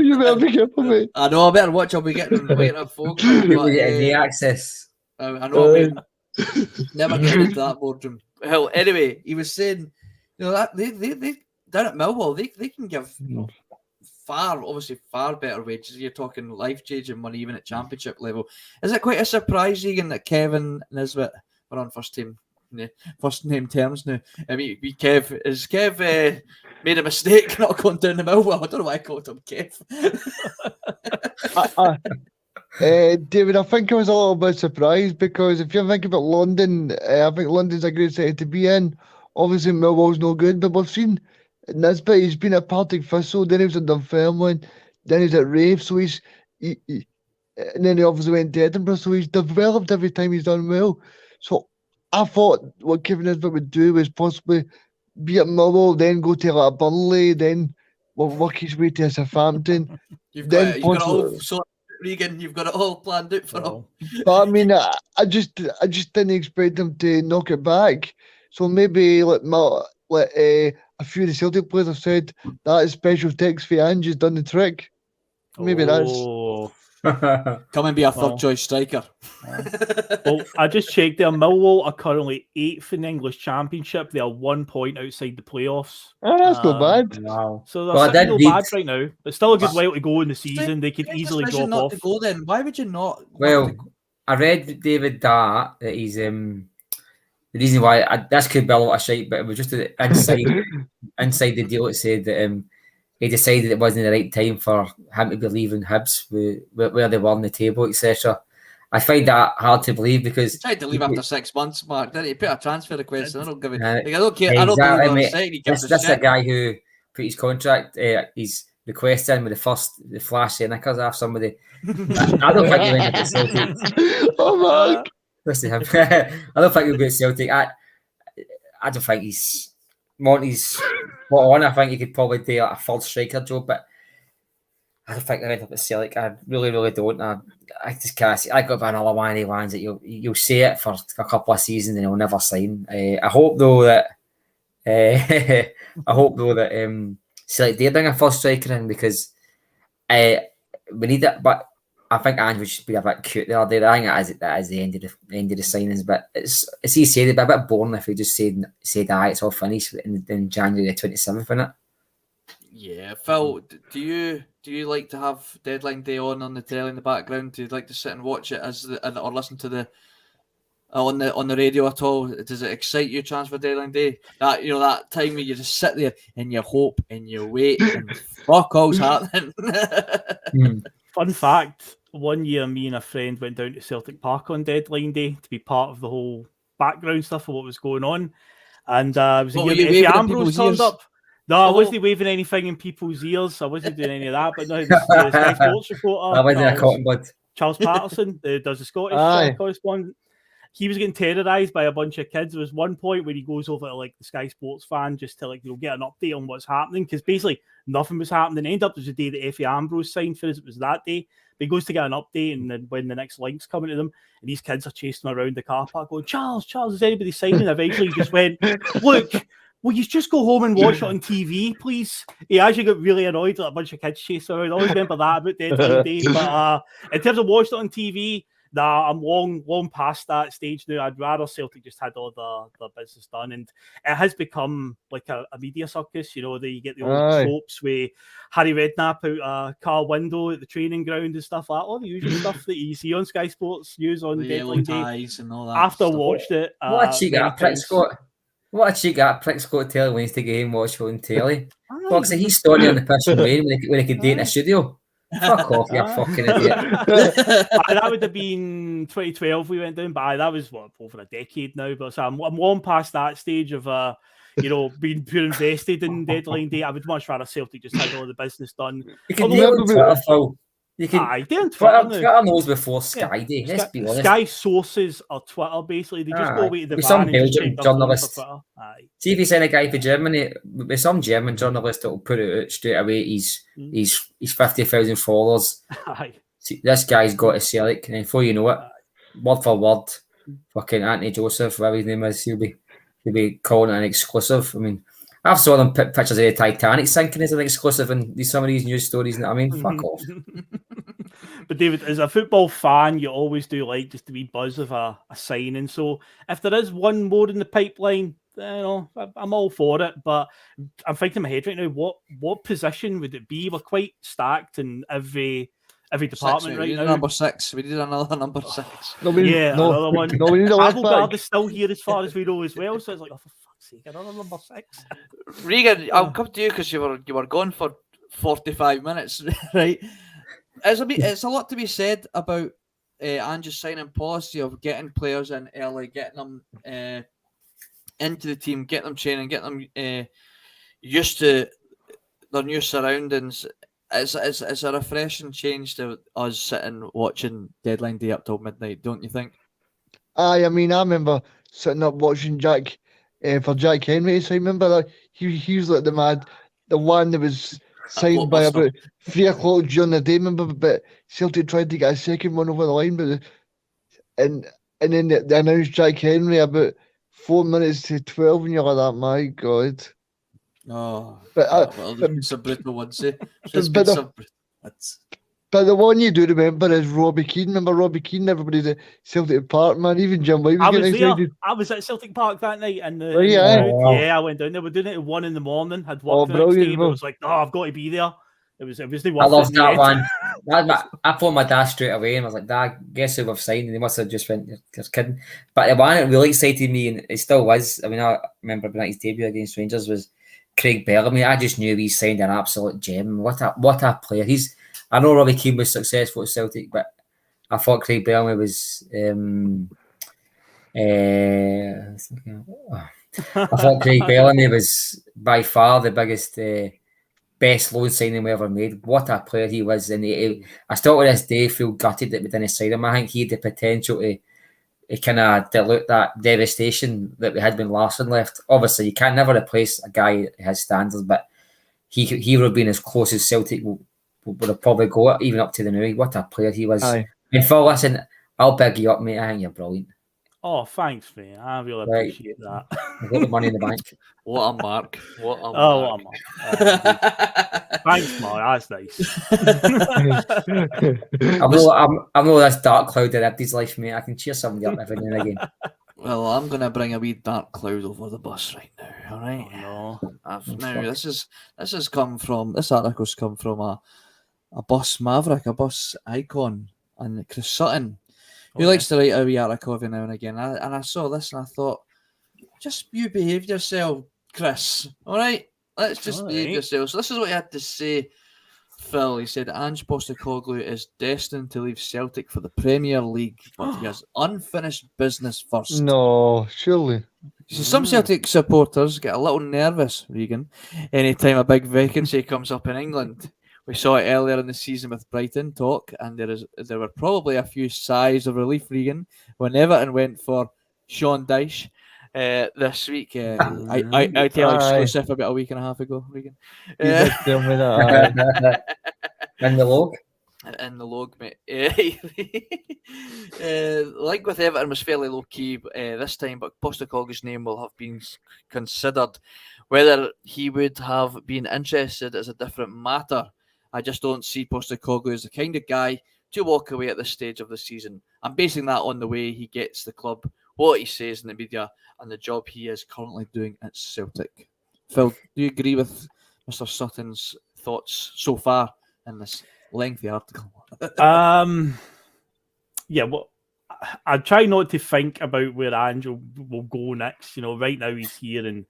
You better be careful, mate. I know, I better watch. I'll be getting waiting up phone calls. The access. I know. Never get into that boardroom. Hell, anyway, he was saying, that they down at Millwall, they can give far better wages. You're talking life-changing money even at Championship level. Is it quite a surprise, Egan, that Kevin Nisbet are on first name terms now? I mean, Kev made a mistake not going down to Millwall? I don't know why I called him Kev. David, I think I was a little bit surprised, because if you think about London, I think London's a great city to be in. Obviously, Millwall's no good, but we've seen Nisbet, he's been at Partick Thistle, then he was at Dunfermline, then he's at Rafe, so and then he obviously went to Edinburgh, so he's developed every time he's done well. So I thought what Kevin Nisbet would do was possibly be at Millwall, then go to like Burnley, then work his way to Southampton. You've got it all sorted, Regan. You've got it all planned out for him. But I mean, I just didn't expect him to knock it back. So maybe a few of the Celtic players have said that special text for Ange has done the trick. Maybe that's. Come and be a third choice striker. Well, I just checked there. Millwall are currently 8th in the English Championship. They are 1 point outside the playoffs. Oh, that's not bad. Wow. So they're not bad right now. It's still a good while to go in the season. They could easily drop not off. To go then. Why would you not? Well, I read David that he's the reason why this could be a lot of shite, but it was just inside the deal. It said that he decided it wasn't the right time for him to be leaving Hibs, where they were on the table, etc. I find that hard to believe, because he tried to leave after 6 months, Mark. Didn't he? Put a transfer request. I don't give I don't care. Exactly, I don't believe this is a guy who put his contract. He's requesting with the flash knickers off somebody. I don't think he went to Celtic. Oh, Mark. Listen to him. I don't think he'll be at Celtic. I don't think Monty's spot on. I think he could probably do a third striker job, but I don't think they'll end up at Celtic. I really, really don't. I just can't see. I got by another one of the ones that you'll see it for a couple of seasons and he'll never sign. I hope though that Celtic do bring a first striker in because we need it. But I think Andrew should be a bit cute the other day. I think that is the end of the signings. But it's as he said, it'd be a bit boring if he just said it's all finished in January the 27th, isn't it? Yeah, Phil, do you like to have deadline day on the telly in the background? Do you like to sit and watch it or listen to the on the radio at all? Does it excite you, transfer deadline day? That time where you just sit there and you hope and you wait and fuck all's happening. Fun fact: one year, me and a friend went down to Celtic Park on deadline day to be part of the whole background stuff of what was going on, and it was a year that Eddie Ambrose turned up. No, I wasn't waving anything in people's ears. I wasn't doing any of that. But no, the Sky Sports reporter, I wasn't a cotton bud. Charles Patterson, who does the Scottish correspondent. He was getting terrorised by a bunch of kids. There was one point where he goes over to like the Sky Sports fan just to get an update on what's happening because basically nothing was happening. It ended up it was the day that Effie Ambrose signed for us. It was that day. But he goes to get an update and then when the next link's coming to them and these kids are chasing around the car park going, Charles, is anybody signing? Eventually he just went, look, will you just go home and watch it on TV, please? He actually got really annoyed that a bunch of kids chasing around. I always remember that about Deadline Day. But in terms of watching it on TV, nah, I'm long past that stage now. I'd rather Celtic just had all the business done. And it has become like a media circus, you get the old tropes with Harry Redknapp out a car window at the training ground and stuff like that. All the usual stuff that you see on Sky Sports News on the Deadline Day. And all that After stuff. watched it. What a cheek that prick Scott. What a cheek that prick Scott telly Wednesday game watch on telly. Fuck, so he's standing on the pitch in rain when he could date in a studio. Fuck off, you fucking idiot. That would have been 2012 we went down, but that was over a decade now. But so I'm long past that stage of being pure invested in Deadline Day. I would much rather Celtic just had all the business done. You can do it on Twitter, Phil. You can Twitter knows before Sky Day. Let's be honest. Sky sources are Twitter basically. They just go away to the van some and just Belgian check journalist. See if you send a guy for Germany, with some German journalist that will put it out straight away. He's 50,000 followers. See, this guy's got a Celtic, and before you know it, word for word, fucking Anthony Joseph, whatever his name is, he'll be calling it an exclusive. I mean, I've saw them put pictures of the Titanic sinking as an exclusive in some of these news stories. I mean, fuck off. But David, as a football fan, you always do like just to be buzz of a signing. So if there is one more in the pipeline, I'm all for it. But I'm thinking in my head right now, what position would it be? We're quite stacked in every department right now. Number 6. We need another number 6. Another one. No, we need a left Abelgard back. is still here as far as we know as well. So it's like, oh, for fuck's sake, another number 6. Regan, I'll come to you because you were gone for 45 minutes, right? It's a lot to be said about Ange's signing policy of getting players in early, getting them into the team, getting them training, getting them used to their new surroundings. It's a refreshing change to us sitting watching Deadline Day up till midnight, don't you think? I mean, I remember sitting up watching Jack for Jack Henry. So I remember that he was like the one that was signed by about 3 o'clock during the day. Remember, but Celtic tried to get a second one over the line, but and then they announced Jack Henry about 4 minutes to 12, and you're like, that, my God. Oh, but it's a brutal one, say. But the one you do remember is Robbie Keane. Remember Robbie Keane? Everybody's at Celtic Park, man. Even Jim White was getting excited. I was at Celtic Park that night, and I went down there. We're doing it at 1 a.m. Had work the next day, but I was like, I've got to be there. It was the I love that one. I phoned my dad straight away and I was like, Dad, guess who we've signed? And he must have just went, you're kidding. But the one that really excited me, and it still was, I mean, I remember when his debut against Rangers was Craig Bellamy. I just knew he signed an absolute gem. What a player. I know Robbie Keane was successful at Celtic, but I thought Craig Bellamy was I thought Craig Bellamy was by far the biggest best loan signing we ever made. What a player he was. And I still to this day feel gutted that we didn't sign him. I think he had the potential to kind of dilute that devastation that we had when Larsson left. Obviously, you can never replace a guy that has standards, but he would have been as close as Celtic would have probably got even up to the new. What a player he was. Aye. And Phil, listen, I'll big you up, mate. I think you're brilliant. Oh, thanks, mate. I really Right. appreciate that. I've got the money in the bank. What a mark. What a Oh, mark. what a mark. Thanks, Mark. That's nice. I'm not this dark cloud in everybody's life, mate. I can cheer somebody up every now and again. Well, I'm going to bring a wee dark cloud over the bus right now, all right? Oh, no. Now, this article's come from a bus maverick, a bus icon, and Chris Sutton, who likes to write a wee article every now and again. And I saw this and I thought, just you behave yourself, Chris, all right? Let's just behave yourself. So this is what he had to say, Phil. He said, Ange Postecoglou is destined to leave Celtic for the Premier League, but he has unfinished business first. No, surely. So some Celtic supporters get a little nervous, Regan, anytime a big vacancy comes up in England. We saw it earlier in the season with Brighton talk, and there were probably a few sighs of relief, Regan, when Everton went for Sean Dyche this week. I tell exclusive about a week and a half ago, Regan. You did tell me that. In the Logue. In the Logue, mate. Like with Everton was fairly low key this time, but Postecoglou's name will have been considered. Whether he would have been interested is a different matter. I just don't see Postecoglou as the kind of guy to walk away at this stage of the season. I'm basing that on the way he gets the club, what he says in the media, and the job he is currently doing at Celtic. Phil, do you agree with Mr. Sutton's thoughts so far in this lengthy article? Yeah, well, I try not to think about where Angel will go next. You know, right now he's here, and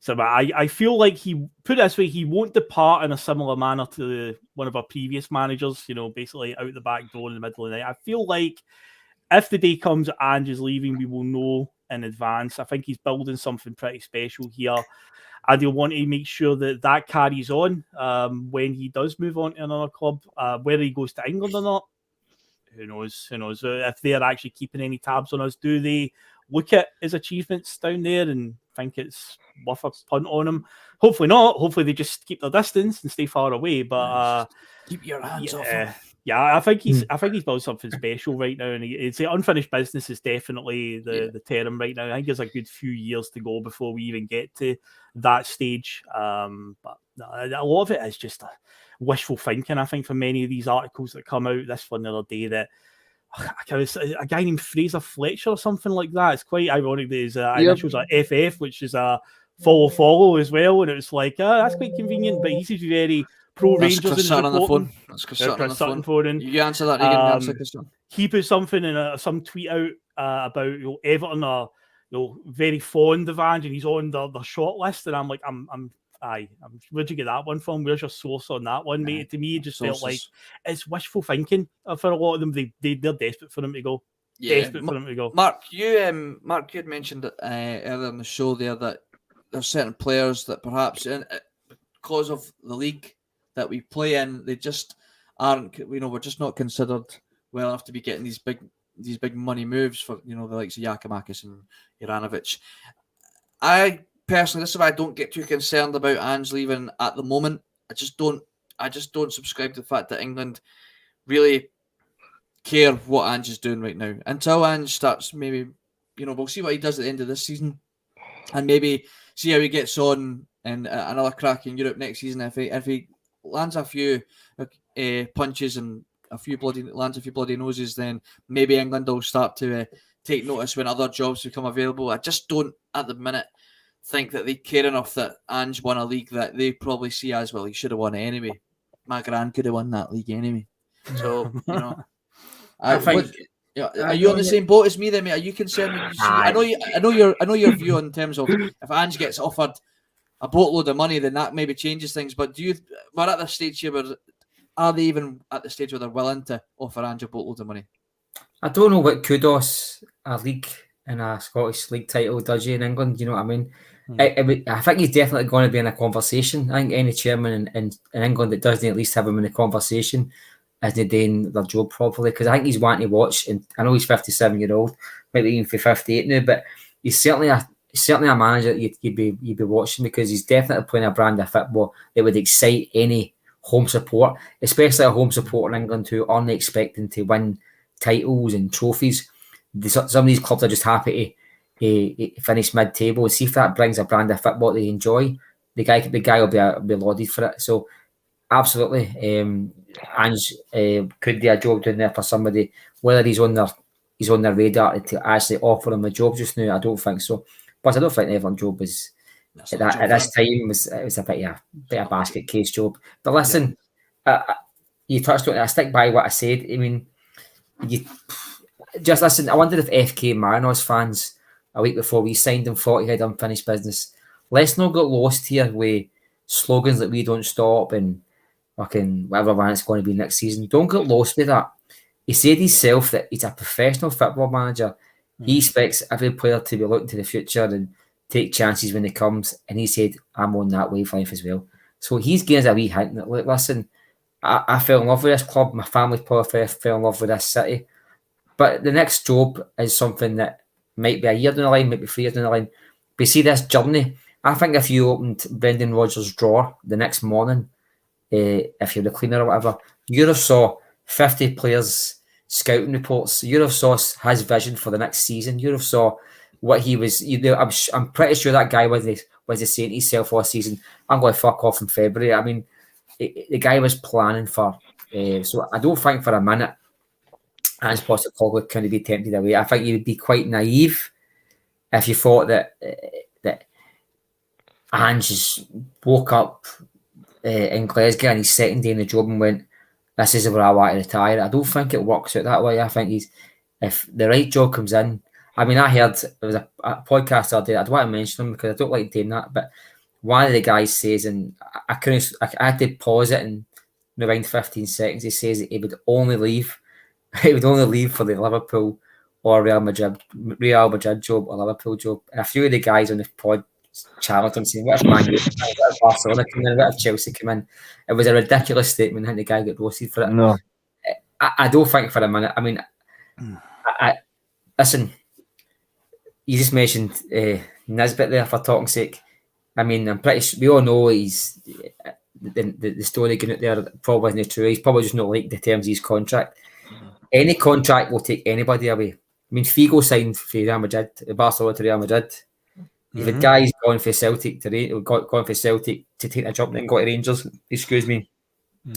so I feel like put it this way, he won't depart in a similar manner to one of our previous managers. You know, basically out the back door in the middle of the night. I feel like if the day comes that Ange is leaving, we will know in advance. I think he's building something pretty special here. And he'll want to make sure that carries on when he does move on to another club. Whether he goes to England or not, who knows? Who knows? If they're actually keeping any tabs on us, do they look at his achievements down there and think it's worth a punt on him? Hopefully not. Hopefully they just keep their distance and stay far away. But keep your hands off him. Yeah, I think he's built something special right now, and it's the unfinished business is definitely the term right now. I think there's a good few years to go before we even get to that stage. But a lot of it is just wishful thinking. I think for many of these articles that come out, this one the other day that a guy named Fraser Fletcher or something like that. It's quite ironic that his initials are FF, which is a follow as well, and it was like that's quite convenient. But he seems to be very pro Rangers on the phone. That's Chris Sutton on the phone. You answer that, Regan. He put something in some tweet out about Everton are very fond of Ange, and he's on the short list, and I'm like, where'd you get that one from? Where's your source on that one, mate? To me, it just felt like it's wishful thinking for a lot of them. They're desperate for him to go. Desperate for him to go. Mark, you had mentioned earlier in the show there that there's certain players that perhaps because of the league that we play in, they just aren't. We're just not considered well enough to be getting these big money moves for the likes of Giakoumakis and Juranovic. I personally, this is why I don't get too concerned about Ange leaving at the moment. I just don't subscribe to the fact that England really care what Ange is doing right now. Until Ange starts, maybe we'll see what he does at the end of this season, and maybe see how he gets on in another crack in Europe next season. If he lands a few punches and lands a few bloody noses, then maybe England will start to take notice when other jobs become available. I just don't at the minute think that they care enough that Ange won a league that they probably see as, well, he should have won it anyway. My gran could have won that league anyway. So I think. Are you on the same boat as me then, mate? Are you concerned? I know your view in terms of if Ange gets offered a boatload of money, then that maybe changes things. But we're at the stage here where are they even at the stage where they're willing to offer Ange a boatload of money? I don't know what kudos a league and a Scottish league title does you in England. You know what I mean? I think he's definitely going to be in a conversation. I think any chairman in England that doesn't at least have him in a conversation isn't doing their job properly, because I think he's wanting to watch, and I know he's 57-year-old, maybe even for 58 now, but he's certainly a manager that you'd be watching, because he's definitely playing a brand of football that would excite any home support, especially a home support in England who aren't expecting to win titles and trophies. Some of these clubs are just happy to finish mid-table, and see if that brings a brand of football they enjoy. The guy will be lauded for it. So absolutely, Ange could do a job doing there for somebody. Whether he's on their radar to actually offer him a job just now, I don't think so. But I don't think the Everton job was at this time it was a bit of a basket case job. But listen, you touched on it. I stick by what I said. I mean, you just listen. I wondered if FK Marinos fans a week before we signed him thought he had unfinished business. Let's not get lost here with slogans like "We don't stop" and fucking whatever it's going to be next season. Don't get lost with that. He said himself that he's a professional football manager. He expects every player to be looking to the future and take chances when it comes. And he said, I'm on that wavelength as well. So he's giving us a wee hint that, look, listen, I fell in love with this club. My family probably fell in love with this city. But the next job is something that might be a year down the line, maybe 3 years down the line. But you see this journey. I think if you opened Brendan Rodgers' drawer the next morning, if you're the cleaner or whatever, you'd have saw 50 players' scouting reports. You'd have saw his vision for the next season. You'd have saw what he was. I'm pretty sure that guy was saying to himself all season, I'm going to fuck off in February. I mean, the guy was planning for. So I don't think for a minute Ange Postecoglou can be tempted away. I think you would be quite naive if you thought that Ange just woke up in Glasgow and his second day in the job and went, this is where I want to retire. I don't think it works out that way. I think if the right job comes in. I mean, I heard there was a podcast I did. I don't want to mention them because I don't like doing that. But one of the guys says, and I had to pause it and rewind 15 seconds. He says that he would only leave for the Liverpool or Real Madrid job or Liverpool job. And a few of the guys on the pod challenged him, saying, "What if Man United, what if Barcelona come in? What if Chelsea come in?" It was a ridiculous statement, and the guy got roasted for it. No, I don't think for a minute. I mean, I listen. You just mentioned Nisbet there for talking sake. I mean, I'm pretty sure we all know he's the story going out there probably isn't true. He's probably just not like the terms of his contract. Any contract will take anybody away. I mean, Figo signed for Real Madrid, Barcelona to Real Madrid. You've had guys going for Celtic to take a jump and then go to Rangers. Excuse me.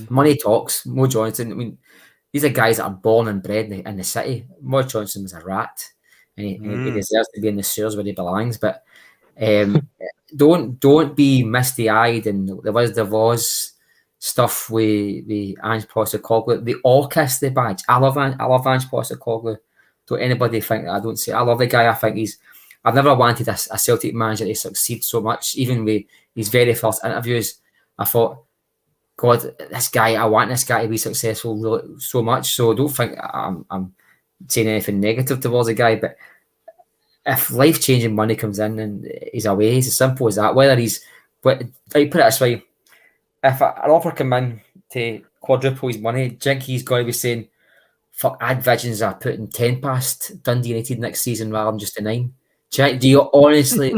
Money talks. Mo Johnson. I mean, these are guys that are born and bred in the city. Mo Johnson was a rat, and he deserves to be in the sewers where he belongs. But don't be misty-eyed. And there was the Vos stuff with Ange Postecoglou. They all kiss the badge. I love Ange Postecoglou. Don't anybody think that I don't say I love the guy. I think I've never wanted a Celtic manager to succeed so much. Even with his very first interviews, I thought, God, I want this guy to be successful so much. So don't think I'm saying anything negative towards the guy. But if life-changing money comes in and he's away, it's as simple as that. Whether I put it this way, if an offer come in to quadruple his money, do you think he's going to be saying, fuck, I had visions of putting 10 past Dundee United next season rather than just a 9? Do you honestly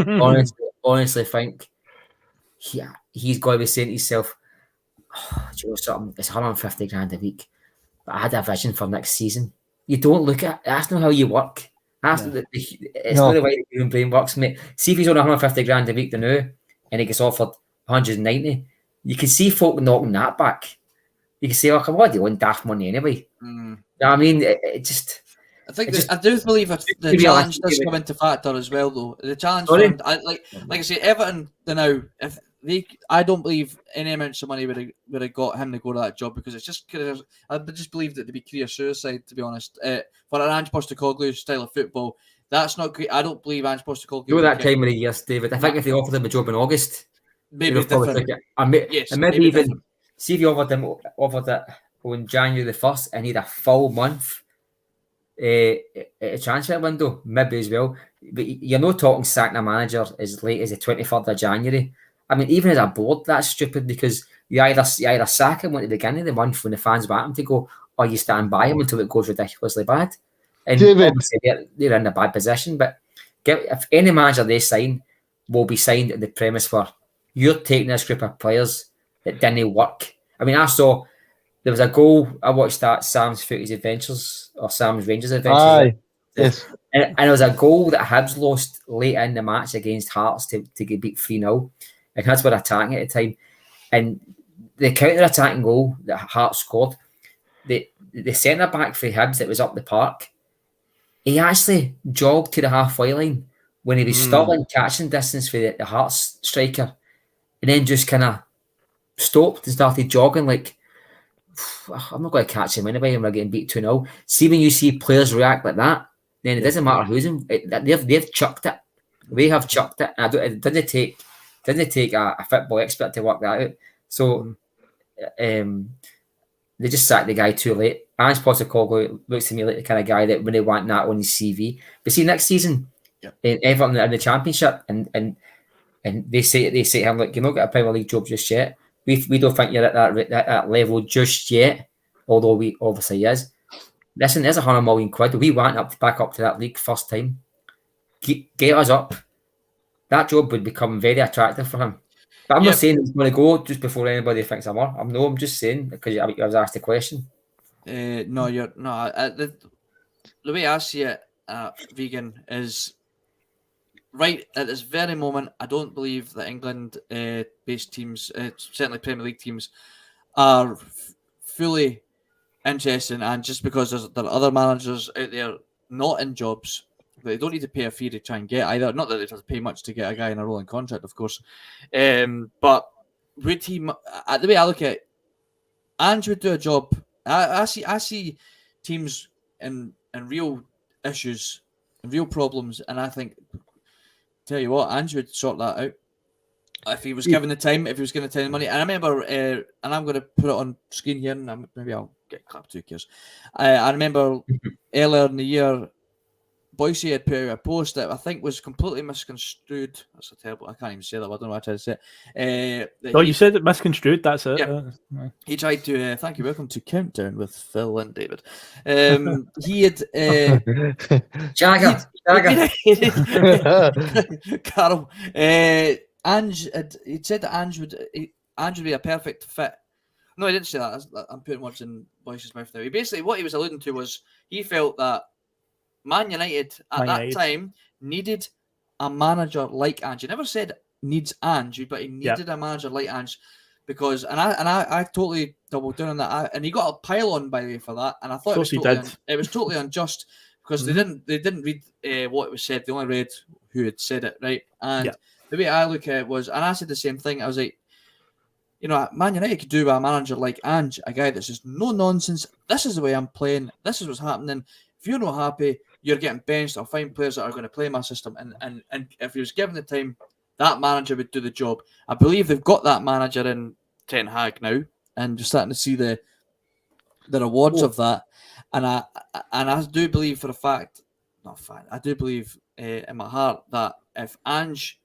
think he's going to be saying to himself, oh, do you know something? It's 150 grand a week, but I had a vision for next season. You don't look at that's not how you work. It's not the way the human brain works, mate. See if he's on 150 grand a week to now and he gets offered 190, you can see folk knocking that back. You can say, oh, what do you want daft money anyway? You know what I mean? It just. I do believe the challenge does come into factor as well, though. The challenge, like I say, Everton now, if I don't believe any amounts of money would have got him to go to that job because it's just I just believed it to be career suicide, to be honest. For an Ange Postecoglou style of football, that's not great. I don't believe Ange Postecoglou. You know that time of the year, David. I think if they offered him a job in August, maybe different. Maybe even see if you offered it on January the 1st and he had a full month. A transfer window, maybe as well. But you're not talking sacking a manager as late as the 23rd of January. I mean, even as a board, that's stupid because you either sack him at the beginning of the month when the fans want him to go, or you stand by him until it goes ridiculously bad. And obviously they're in a bad position. But if any manager they sign will be signed at the premise where you're taking this group of players that didn't work. I mean, I saw there was a goal. I watched that Sam's Footy's Adventures or Sam's Rangers Adventures. Aye, yes. And it was a goal that Hibs lost late in the match against Hearts to get beat 3-0. And Hibs were attacking at the time. And the counter-attacking goal that Hearts scored, the centre-back for Hibs that was up the park, he actually jogged to the halfway line when he was still in catching distance for the Hearts striker, and then just kind of stopped and started jogging like, I'm not going to catch him anyway, and we're getting beat 2-0. See, when you see players react like that, then it doesn't matter who's in. They've chucked it. They have chucked it. And it didn't take a football expert to work that out. So they just sacked the guy too late. Ange Postecoglou looks to me like the kind of guy that when they want that on his CV. But see, next season, in Everton in the Championship, and they say to him, like, you're not got a Premier League job just yet. We don't think you're at that level just yet, although we obviously is. Listen, there's £100 million. We went back up to that league first time. Get us up. That job would become very attractive for him. But I'm not saying he's going to go just before anybody thinks I'm just saying because I was asked the question. No, you're no. The way I see it, Vegan, is right at this very moment. I don't believe that England-based teams, certainly Premier League teams, are fully interested. And just because there are other managers out there not in jobs, they don't need to pay a fee to try and get either. Not that they have to pay much to get a guy in a rolling contract, of course. But would he? The way I look at it, Ange would do a job. I see teams in real issues and real problems, and I think, tell you what, Ange would sort that out if he was given the time, if he was given the time and money. And I remember, and I'm going to put it on screen here, and maybe I'll get clapped 2 cares. I remember earlier in the year, Boise had put out a post that I think was completely misconstrued. That's a terrible. I can't even say that. I don't know what I tried to say. You said it misconstrued. That's it. Yeah. He tried to. Thank you. Welcome to Countdown with Phil and David. He had. Jagger. Carol. Ange. He said that Ange would be a perfect fit. No, he didn't say that. I'm putting words in Boyce's mouth now. What he was alluding to was he felt that Man United at that time needed a manager like Ange. He never said needs Ange, but he needed a manager like Ange because, and I totally doubled down on that. And he got a pile on by the way for that. And I thought it was totally unjust because they didn't read what was said. They only read who had said it, right? And the way I look at it was, and I said the same thing. I was like, Man United could do with a manager like Ange, a guy that's just no nonsense. This is the way I'm playing. This is what's happening. If you're not happy, you're getting benched. I'll find players that are going to play my system. And if he was given the time, that manager would do the job. I believe they've got that manager in Ten Hag now, and you're starting to see the rewards of that. And I do believe for a fact, I do believe in my heart that if Ange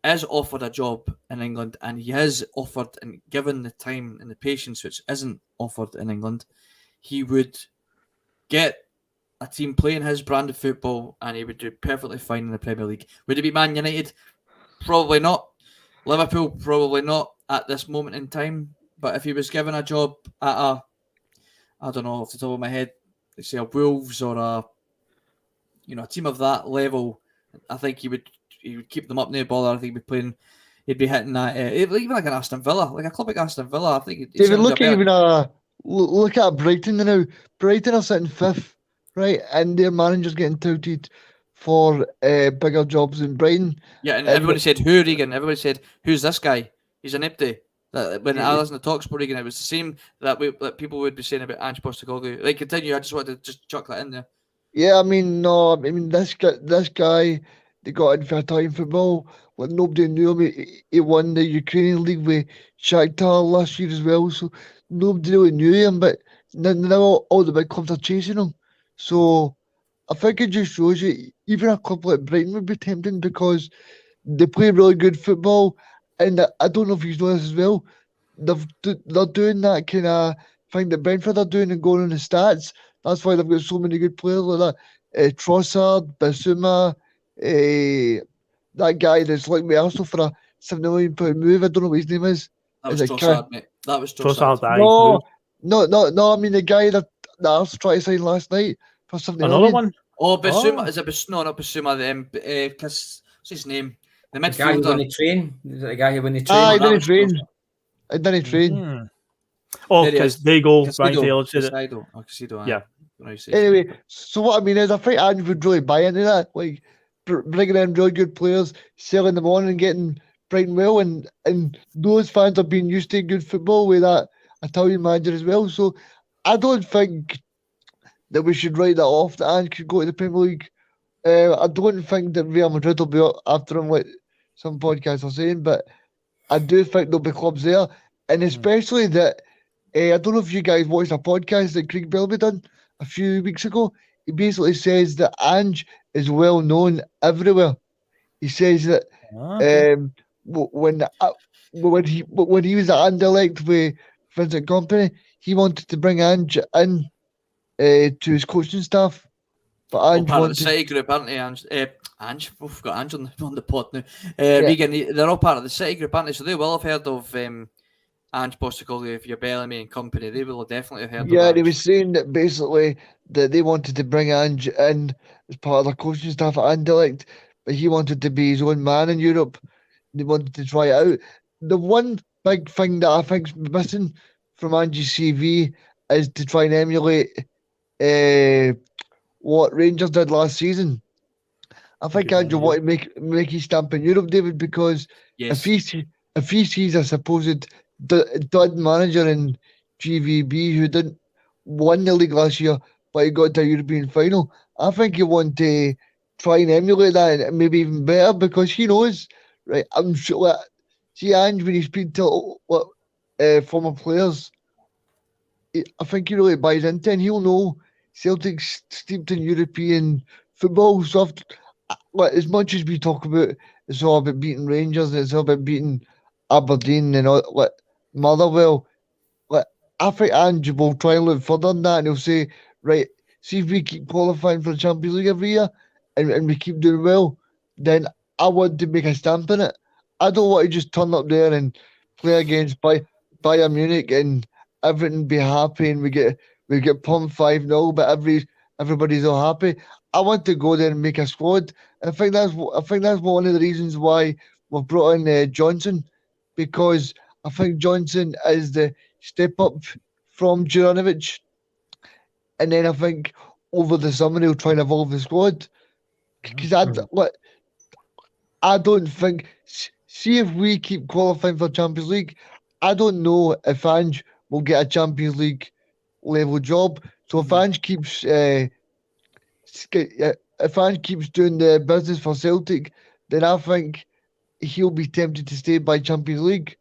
is offered a job in England and he is offered and given the time and the patience which isn't offered in England, he would get a team playing his brand of football and he would do perfectly fine in the Premier League. Would it be Man United? Probably not. Liverpool? Probably not at this moment in time. But if he was given a job at I don't know, off the top of my head, let's say a Wolves or a team of that level, I think he would keep them up near bother. I think he'd be hitting that even like an Aston Villa, like a club like Aston Villa. I think David, look at Brighton now. Brighton are sitting 5th. Right, and their manager's getting touted for bigger jobs in Brighton. Yeah, and everybody said, who, Regan? Everybody said, who's this guy? He's an empty. When I listened to Talksport, Regan, it was the same that people would be saying about Ange Postecoglou. Like, continue, I just wanted to just chuck that in there. Yeah, this guy, they got in for Italian football. Well, nobody knew him. He won the Ukrainian league with Shakhtar last year as well, so nobody really knew him, but now all the big clubs are chasing him. So I think it just shows you even a club like Brighton would be tempting because they play really good football. And I don't know if you know this as well. They're doing that kind of thing that Brentford are doing and going on the stats. That's why they've got so many good players like that. Trossard, Basuma, that guy that's like with Arsenal for a £70 million move. I don't know what his name is. That was Trossard, mate. That was Trossard. Trossard. No. I mean the guy that Arsenal tried to sign last night for 70 Another million. one. Oh, Basuma. Is it No, not Basuma. What's his name? The The guy who won midfielder. the train. Is it the guy who won the train? Ah, he that didn't was train. I didn't train. Oh, There he because is. they go. Ryan Casido. Taylor said it. Casido. Oh, Casido, Yeah. Anyway, so what I mean is, I think Ange would really buy into that, like bringing in really good players, selling them on, and getting Brighton well, and those fans are being used to good football with that Italian manager as well. So I don't think that we should write that off. That Ange could go to the Premier League. I don't think that Real Madrid will be after him, like some podcasts are saying, but I do think there'll be clubs there, and especially that. I don't know if you guys watched a podcast that Craig Bellamy done a few weeks ago. He basically says that Ange is well known everywhere. He says that when he was at Anderlecht with Vincent Kompany, he wanted to bring Ange in to his coaching staff, but Ange part wanted of the City group, aren't they? Ange, we've got Ange on the pod now. Yeah. Regan, they're all part of the City group, aren't they? So they will have heard of Ange Postecoglou, if you're Bellamy and company. They will definitely have heard of Yeah, Ange. they were saying that basically that they wanted to bring Ange in as part of their coaching staff at Anderlecht, but he wanted to be his own man in Europe. They wanted to try it out. The one big thing that I think's missing from Ange's CV is to try and emulate what Rangers did last season. I think Ange will want to make his stamp in Europe, David, because if he sees a supposed dud manager in GVB who didn't win the league last year, but he got to a European final, I think he'll want to try and emulate that, and maybe even better, because he knows, right? I'm sure. Like, see, Ange, when he speaks to former players, I think he really buys into, and he'll know Celtic's steeped in European football. So, like, as much as we talk about, it's all about beating Rangers, and it's all about beating Aberdeen and all, like Motherwell. Like, I think Ange will try and look further than that, and he'll say, right, see if we keep qualifying for the Champions League every year, and we keep doing well, then I want to make a stamp in it. I don't want to just turn up there and play against Bayern Munich and everything be happy and we get pumped 5-0, but everybody's all happy. I want to go there and make a squad. I think that's one of the reasons why we've brought in Johnson, because I think Johnson is the step up from Juranovic, and then I think over the summer he'll try and evolve the squad. Because I don't think. See if we keep qualifying for Champions League, I don't know if Ange will get a Champions League level job. So if Ange keeps doing the business for Celtic, then I think he'll be tempted to stay by Champions League.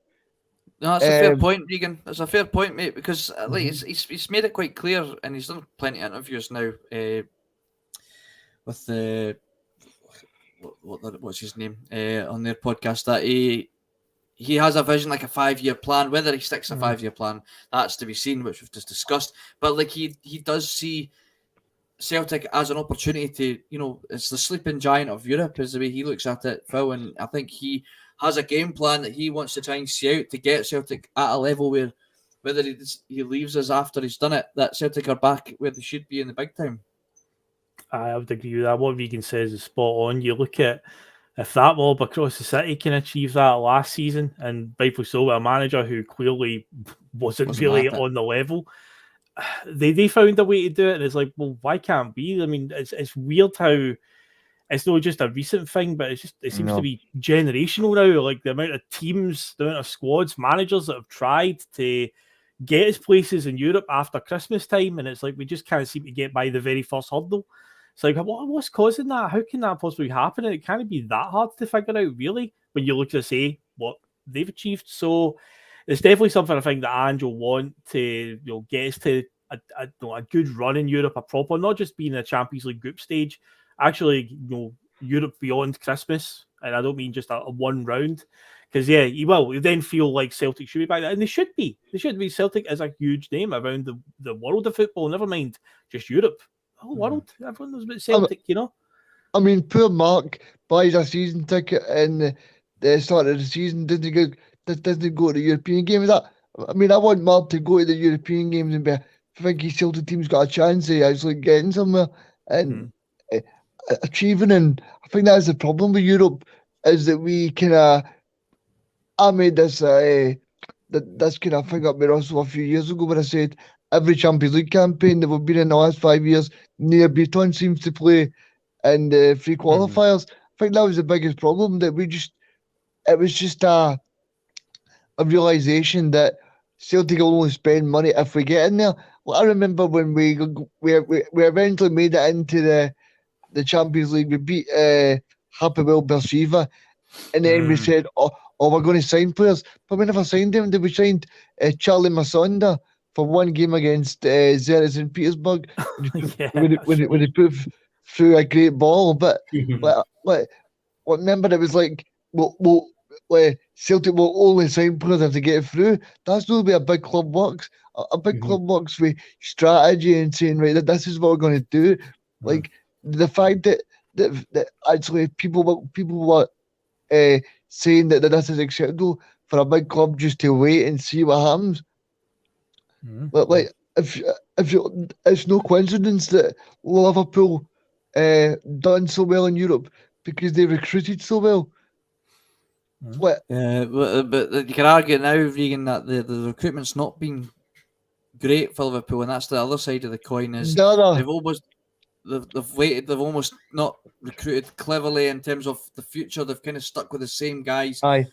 No, that's a fair point, Regan. That's a fair point, mate, because like he's made it quite clear, and he's done plenty of interviews now with the what's his name on their podcast, that he has a vision, like a 5-year plan. Whether he sticks a 5-year plan, that's to be seen, which we've just discussed. But like he does see Celtic as an opportunity to, it's the sleeping giant of Europe, is the way he looks at it, Phil. And I think he has a game plan that he wants to try and see out to get Celtic at a level where, whether he leaves us after he's done it, that Celtic are back where they should be in the big time. I would agree with that. What Regan says is spot on. You look at if that mob across the city can achieve that last season, and rightfully so, with a manager who clearly wasn't really on the level, they found a way to do it. And it's like, well, why can't we? I mean, it's weird how it's not just a recent thing, but it seems to be generational now. Like the amount of teams, the amount of squads, managers that have tried to get us places in Europe after Christmas time, and it's like we just can't seem to get by the very first hurdle. It's like, what's causing that? How can that possibly happen? And it can't be that hard to figure out, really, when you look to say what they've achieved. So it's definitely something I think that Ange will want to get us to a good run in Europe, a proper, not just being in a Champions League group stage, actually, Europe beyond Christmas. And I don't mean just a one round. Because, you then feel like Celtic should be back there. And they should be. They should be. Celtic is a huge name around the world of football, never mind just Europe. The whole world. Everyone knows about Celtic, I mean, poor Mark buys a season ticket and the start of the season doesn't go to the European game. Is that I mean, I want Mark to go to the European games and be thinking Celtic team's got a chance of actually getting somewhere and achieving. And I think that's the problem with Europe, is that we kind of. I made this this kind of thing up with Russell a few years ago when I said every Champions League campaign that we've been in the last 5 years, near Beaton seems to play in the free qualifiers. I think that was the biggest problem, that it was just a realisation that Celtic will only spend money if we get in there. Well, I remember when we eventually made it into the Champions League, we beat Hapoel Beersheva, and then we said, oh, we're going to sign players. But we never signed them. We signed Charlie Masonda for one game against Zenit St. Petersburg when he put through a great ball. But remember, it was like, Celtic will only sign players if they get through. That's not the way a big club works. A big club works with strategy and saying, right, this is what we're going to do. Like, the fact that actually people were saying that this is acceptable for a big club just to wait and see what happens. But like, if it's no coincidence that Liverpool done so well in Europe because they recruited so well. But you can argue now, Regan, that the recruitment's not been great for Liverpool, and that's the other side of the coin. Is they've almost not recruited cleverly in terms of the future. They've kind of stuck with the same guys for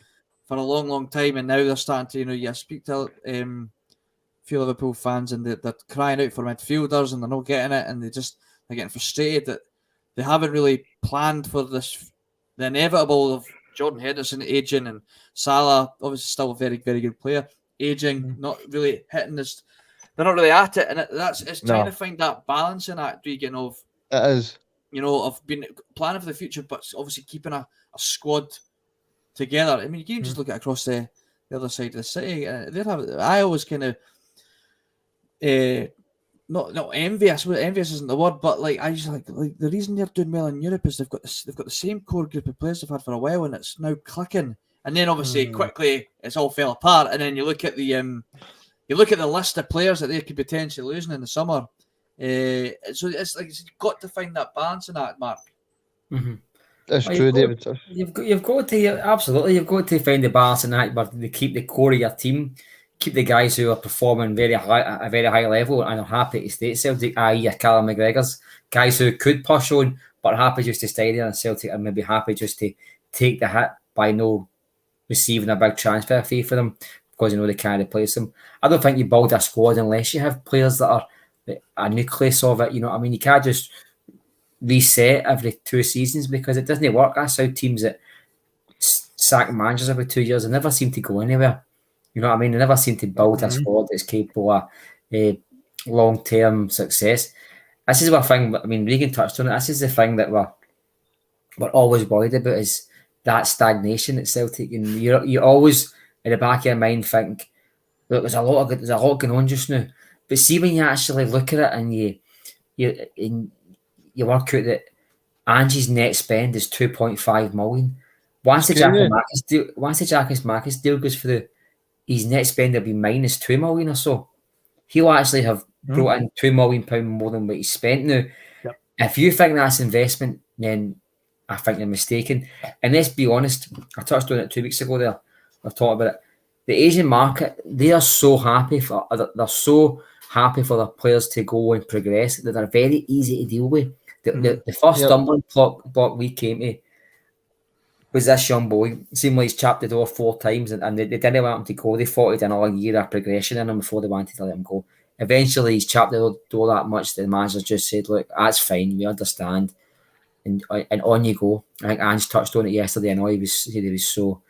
a long time, and now they're starting to, you speak to few Liverpool fans, and they're crying out for midfielders, and they're not getting it, and they're getting frustrated that they haven't really planned for the inevitable of Jordan Henderson aging, and Salah, obviously still a very, very good player, aging, not really hitting this. They're not really at it, and it's trying to find that balancing act, Regan, of it is, of being planning for the future, but obviously keeping a squad together. I mean, you can just look at across the other side of the city. I always kind of not envious. Envious isn't the word, but like I just like the reason they're doing well in Europe is they've got the same core group of players they've had for a while, and it's now clicking. And then obviously quickly it's all fell apart. And then you look at the list of players that they could potentially losing in the summer. So it's like you've got to find that balance in that, Mark. That's true, David. You've got to find the balance in that, but they keep the core of your team, keep the guys who are performing at a very high level and are happy to stay at Celtic, i.e. Callum McGregor's, guys who could push on but are happy just to stay there in Celtic, and maybe happy just to take the hit by no receiving a big transfer fee for them because they can't replace them. I don't think you build a squad unless you have players that are a nucleus of it. You know what I mean? You can't just reset every 2 seasons because it doesn't work. That's how teams that sack managers every 2 years, they never seem to go anywhere. You know what I mean? They never seem to build a squad that's capable of long-term success. This is one thing, I mean, Regan touched on it. This is the thing that we're always worried about, is that stagnation at Celtic. And you always, in the back of your mind, think, look, there's a lot going on just now. But see, when you actually look at it and you work out that Angie's net spend is 2.5 million. Once the Giakoumakis deal goes through, his net spend will be minus 2 million or so. He'll actually have brought in £2 million more than what he's spent now. Yep. If you think that's investment, then I think you're mistaken. And let's be honest, I touched on it 2 weeks ago there. I've talked about it. The Asian market, they are so happy for their players to go and progress that they're very easy to deal with. The first stumbling block we came to was this young boy. It seemed like he's chapped the door 4 times and they didn't want him to go. They thought he'd done another year of progression in him before they wanted to let him go. Eventually, he's chapped the door that much that the manager just said, look, that's fine, we understand. And on you go. I think Ange touched on it yesterday. I know he was so...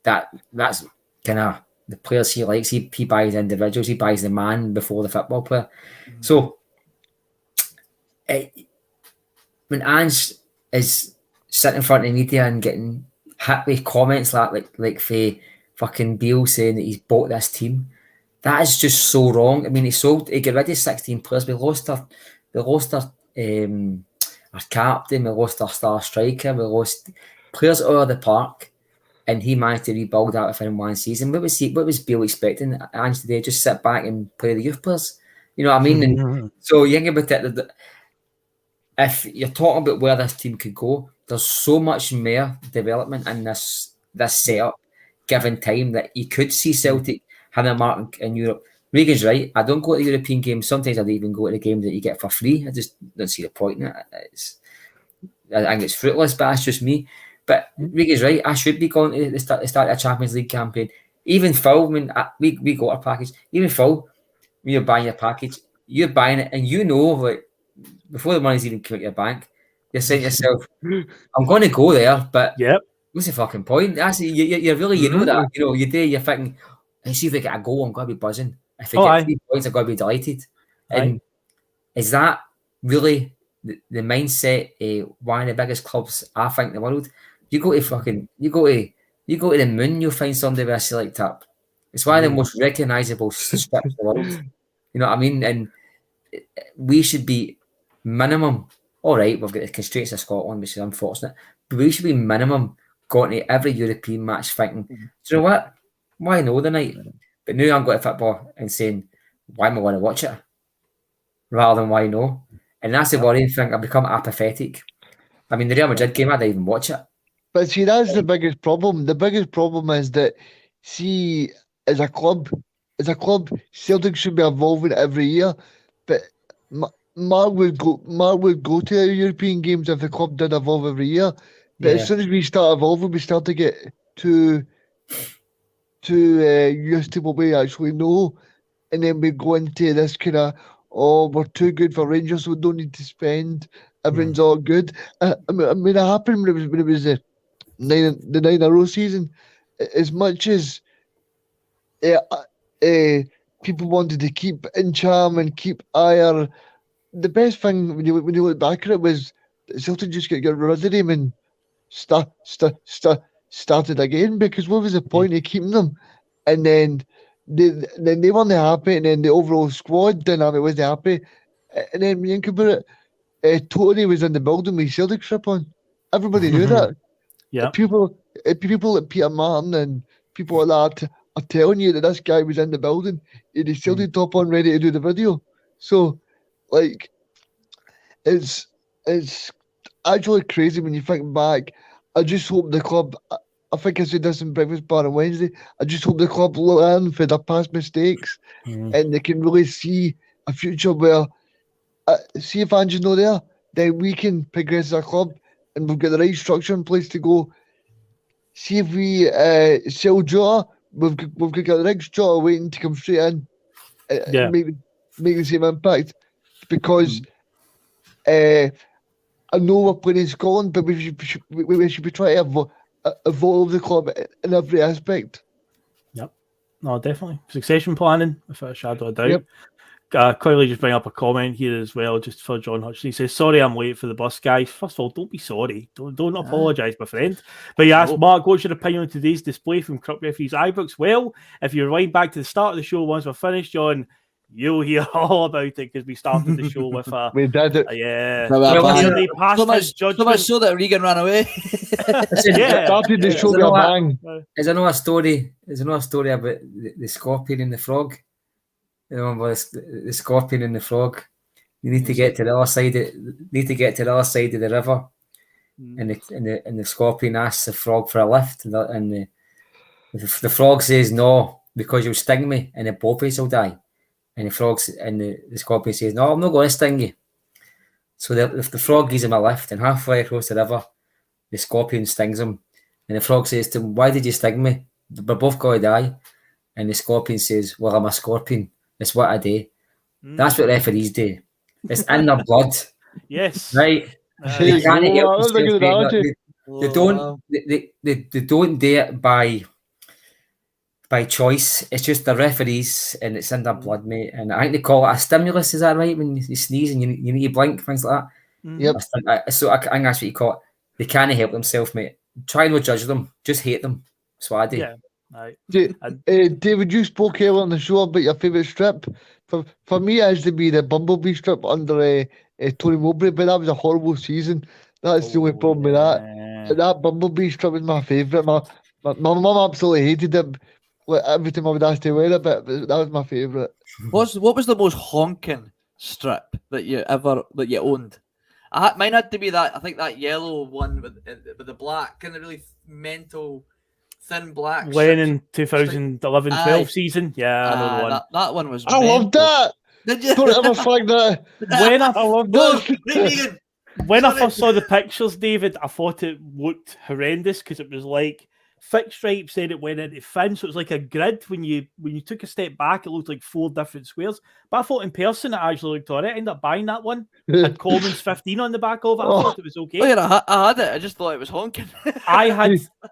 That's kind of the players he likes. He buys individuals. He buys the man before the football player. So, when Ange is sitting in front of the media and getting hit with comments like for fucking Beale saying that he's bought this team, that is just so wrong. I mean, he got rid of 16 players. We lost our captain, we lost our star striker, we lost players out of the park. and he managed to rebuild that within one season. What was Bill expecting? Ange, did they just sit back and play the youth players? You know what I mean? And so you think about it, if you're talking about where this team could go, there's so much more development in this setup, given time, that you could see Celtic having a mark in Europe. Regan's right. I don't go to the European games. Sometimes I don't even go to the game that you get for free. I just don't see the point in it. I think it's fruitless, but that's just me. But Regan's right. I should be going to the start of a Champions League campaign. Even Phil, when we got our package, even Phil, when you're buying your package, you're buying it, and you know, like, before the money's even come out your bank, you're saying to yourself, I'm going to go there, but what's the fucking point? That's, you're really, you know that. You know, you're thinking, let's see if I get a goal, I'm going to be buzzing. If I get 3 points, I'm going to be delighted. And is that really the mindset of one of the biggest clubs, I think, in the world? You go to the moon, you'll find somebody with a Select tap. It's one of the most recognisable strips in the world. You know what I mean? And we should be minimum, all right, we've got the constraints of Scotland, which is unfortunate, but we should be minimum going to every European match thinking, do you know what? Why no the night? But now I'm going to football and saying, why am I going to watch it? Rather than why no? And that's the worrying thing. I've become apathetic. I mean, the Real Madrid game, I didn't even watch it. But see, that's the biggest problem. The biggest problem is that, see, as a club, Celtic should be evolving every year. But Mark would go to the European games if the club did evolve every year. But as soon as we start evolving, we start to get too used to what we actually know, and then we go into this kind of, we're too good for Rangers, so we don't need to spend. Everything's all good. I mean, it happened when it was the 9 in a row season. As much as people wanted to keep Incham and keep Ayer, the best thing when you look back at it was Celtic just get rid of him and started again, because what was the point of keeping them? And then they weren't happy, and then the overall squad dynamic wasn't happy. And then when you think about it, Tony was in the building with Celtic strip on. Everybody knew that. Yeah. People like Peter Martin and people like that are telling you that this guy was in the building. He had his Celtic top on, ready to do the video. So, like, it's actually crazy when you think back. I just hope the club, I think I said this in Breakfast Bar on Wednesday, I just hope the club learn from their past mistakes and they can really see a future where, see if Ange's not there, then we can progress as a club and we've got the right structure in place to go. See if we sell Jota, we've got the next Jota waiting to come straight in and make the same impact. Because I know we're playing in Scotland, but we should be trying to evolve the club in every aspect. Yep. No, definitely. Succession planning, without a shadow of doubt. Yep. Quickly just bring up a comment here as well, just for John Hutchinson. He says, sorry I'm late for the bus, guys. First of all, don't be sorry. Don't apologise, my friend. But you asked Mark, what's your opinion on today's display from Crook Referee's iBooks? Well, if you rewind back to the start of the show once we're finished, John, you'll hear all about it, because we started the show with a... We did it. So much so that Regan ran away. Started the show with a bang. Is there no a story about the scorpion and the frog? You know, the scorpion and the frog. You need to get to the other side. Need to get to the other side of the river, and the scorpion asks the frog for a lift, and the frog says no, because you'll sting me, and the bobface will die. And the scorpion says, no, I'm not going to sting you. So the frog gives him a lift, and halfway across the river, the scorpion stings him, and the frog says to him, why did you sting me? We're both going to die. And the scorpion says, well, I'm a scorpion. It's what I do. That's what referees do. It's in their blood. Yes. Right? They can't help themselves. They don't do it by choice. It's just the referees, and it's in their blood, mate. And I think they call it a stimulus. Is that right? When you sneeze and you need to blink, things like that. Yep. So I think that's what you call it. They can't help themselves, mate. Try not judge them. Just hate them. That's what I do. Yeah. Right. David, you spoke earlier on the show about your favourite strip. For me, it has to be the Bumblebee strip under Tony Mowbray, but that was a horrible season. That's the only problem with that. That Bumblebee strip is my favourite. My mum absolutely hated it. Like, every time I would ask to wear it, but that was my favourite. What was the most honking strip that you owned? Mine had to be that. I think that yellow one with the black and the really mental thin black. Lennon 2011-12 season. Yeah, I know the one. That one was. I loved that. Did you? Don't ever think that. When I loved No, that. When I first saw the pictures, David, I thought it looked horrendous because it was like fixed stripes, then it went into thin, so it was like a grid. When you took a step back, it looked like 4 different squares. But I thought in person it actually looked alright. I ended up buying that one. Had Coleman's 15 on the back of it. I thought it was okay. Oh yeah, I had it. I just thought it was honking. I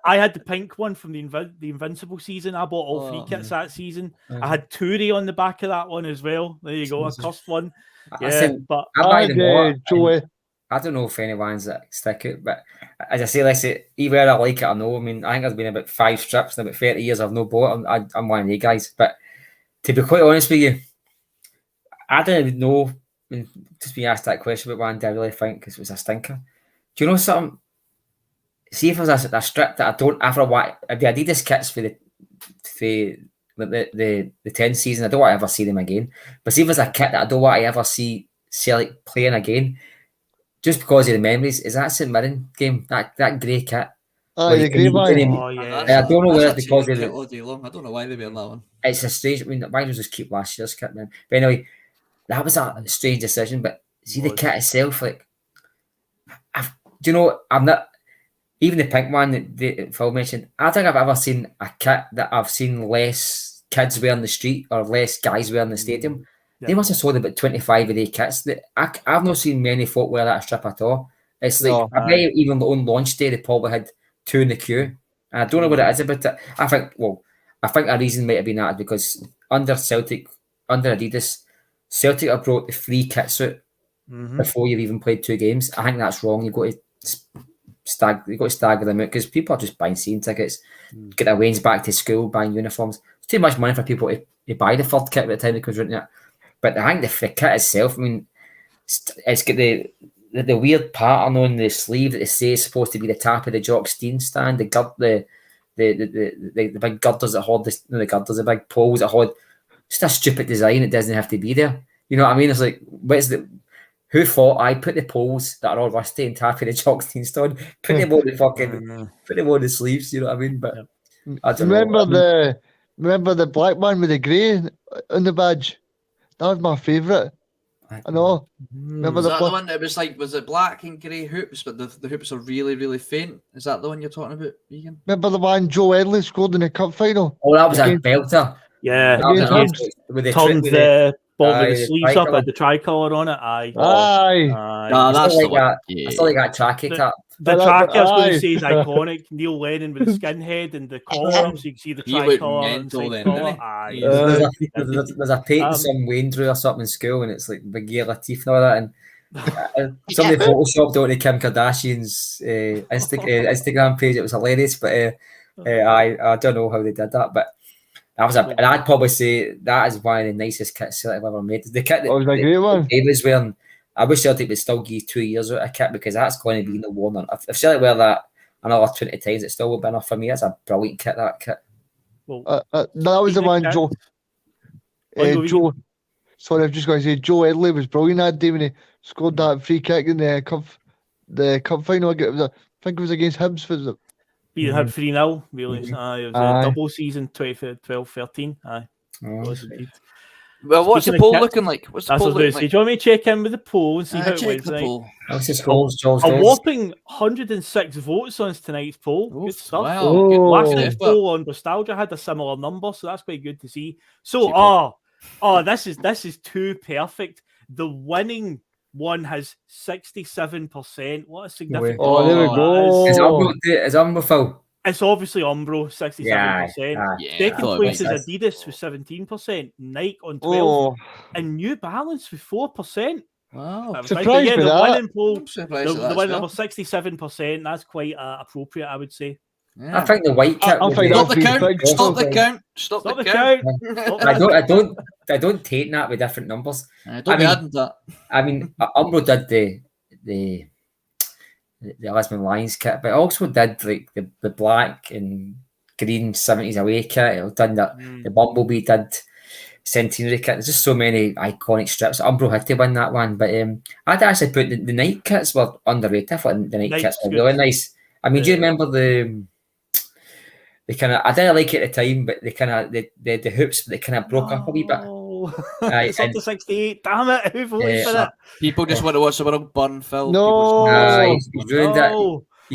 had the pink one from the Invincible season. I bought all 3 kits that season. I had Touré on the back of that one as well. There you go, a cursed one. Yeah, but I buy them all. Joey. I don't know if anyone's that stick it, but as I say, let's say, even whether I like it or no, I mean, I think there's been about 5 strips in about 30 years I've no bought. I'm one of the guys. But to be quite honest with you, I don't even know. I mean, just being asked that question about one, do I really think it was a stinker? Do you know something? See if it was a strip that I don't ever want. If the Adidas kits for the 10 season, I don't want to ever see them again. But see if there's a kit that I don't want to ever see Celtic playing again. Just because of the memories, is that St Mirren game, that grey kit? Oh, the grey one. Oh, yeah. I don't know whether it's because of all day long. I don't know why they wear that one. It's a strange. I mean, why don't we just keep last year's kit, man? But anyway, that was a strange decision. But see the kit itself, like, do you know? I'm not even the pink one that Phil mentioned. I don't think I've ever seen a kit that I've seen less kids wearing the street or less guys wearing the stadium. Yeah. They must have sold about 25 of their kits. I've not seen many folk wear that strip at all. It's like, I bet even on launch day, they probably had 2 in the queue. And I don't know what it is about it. I think a reason might have been that because under Adidas, Celtic have brought the free kit suit before you've even played 2 games. I think that's wrong. You've got to stagger them out because people are just buying season tickets, get their wains back to school, buying uniforms. It's too much money for people to buy the 3rd kit by the time it comes around it. But I think the kit itself, I mean, it's got the weird pattern on the sleeve that they say is supposed to be the top of the jock steam stand, the big girders that hold the big poles that hold. Just a stupid design. It doesn't have to be there. You know what I mean? It's like, who thought I put the poles that are all rusty and top of the jock steam stand, put them on the sleeves. You know what I mean? But I don't know. Remember the black one with the grey on the badge? That was my favourite. I know. Remember was that the one that was like, was it black and grey hoops, but the hoops are really, really faint? Is that the one you're talking about, Vegan? Remember the one Joe Edley scored in the cup final? Oh, that was a belter. Yeah. With the turned the bottom of the sleeves up with the tricolour on it. Aye. Nah, that's like that. I still like that tracky cap. The tracky I was going to say is iconic. Neil Lennon with the skinhead and the collar, so you can see the tricolour. There's a painting some Wayne drew or something in school, and it's like big yellow teeth and all that. And somebody photoshopped onto Kim Kardashian's Instagram page. It was hilarious, but I don't know how they did that, but. And I'd probably say that is one of the nicest kits Celtic have ever made. The kit that was a great one. David's wearing, I wish Celtic would still give 2 years out of kit because that's going to be no worn. If Celtic wear that another 20 times, it still would be enough for me. That's a brilliant kit, that kit. Well, that was the one Joe. Sorry, I was just going to say Joe Edley was brilliant that day when he scored that free kick in the cup final. I think it was against Hibs. Beating Hibs 3-0, really. It was a double season, 2012-13. Aye. Was indeed. Well, what's the poll looking like? What's the poll looking like? Do you want me to check in with the poll and see how it went tonight? What's the scores, George? A whopping 106 votes on tonight's poll. Good stuff. Wow. Last night's poll on Bustalgia had a similar number, so that's quite good to see. So, this is too perfect. The winning one has 67%. What a significant. Oh, there we go. Is Umbro full? It's obviously Umbro, 67%. Second place is Adidas with 17%, Nike on 12%, and New Balance with 4%. Wow. Surprised with that. Winning poll, the winning number 67%. That's quite appropriate, I would say. Yeah. I think the white kit. Stop the count. I don't take that with different numbers. Don't be adding that. I mean, Umbro did the Lisbon Lions kit, but also did like the black and green 70s away kit. He'll done that. The Bumblebee did centenary kit. There's just so many iconic strips. Umbro had to win that one, but I'd actually put the night kits were underrated. I thought the night kits were really nice. I mean, do you remember the kind of? I didn't like it at the time, but the kind of the hoops, but they kind of broke up a wee bit. It's up to 68. Damn it! Who voted for that? People just want to watch the world burn, Phil. No, he's ruined it.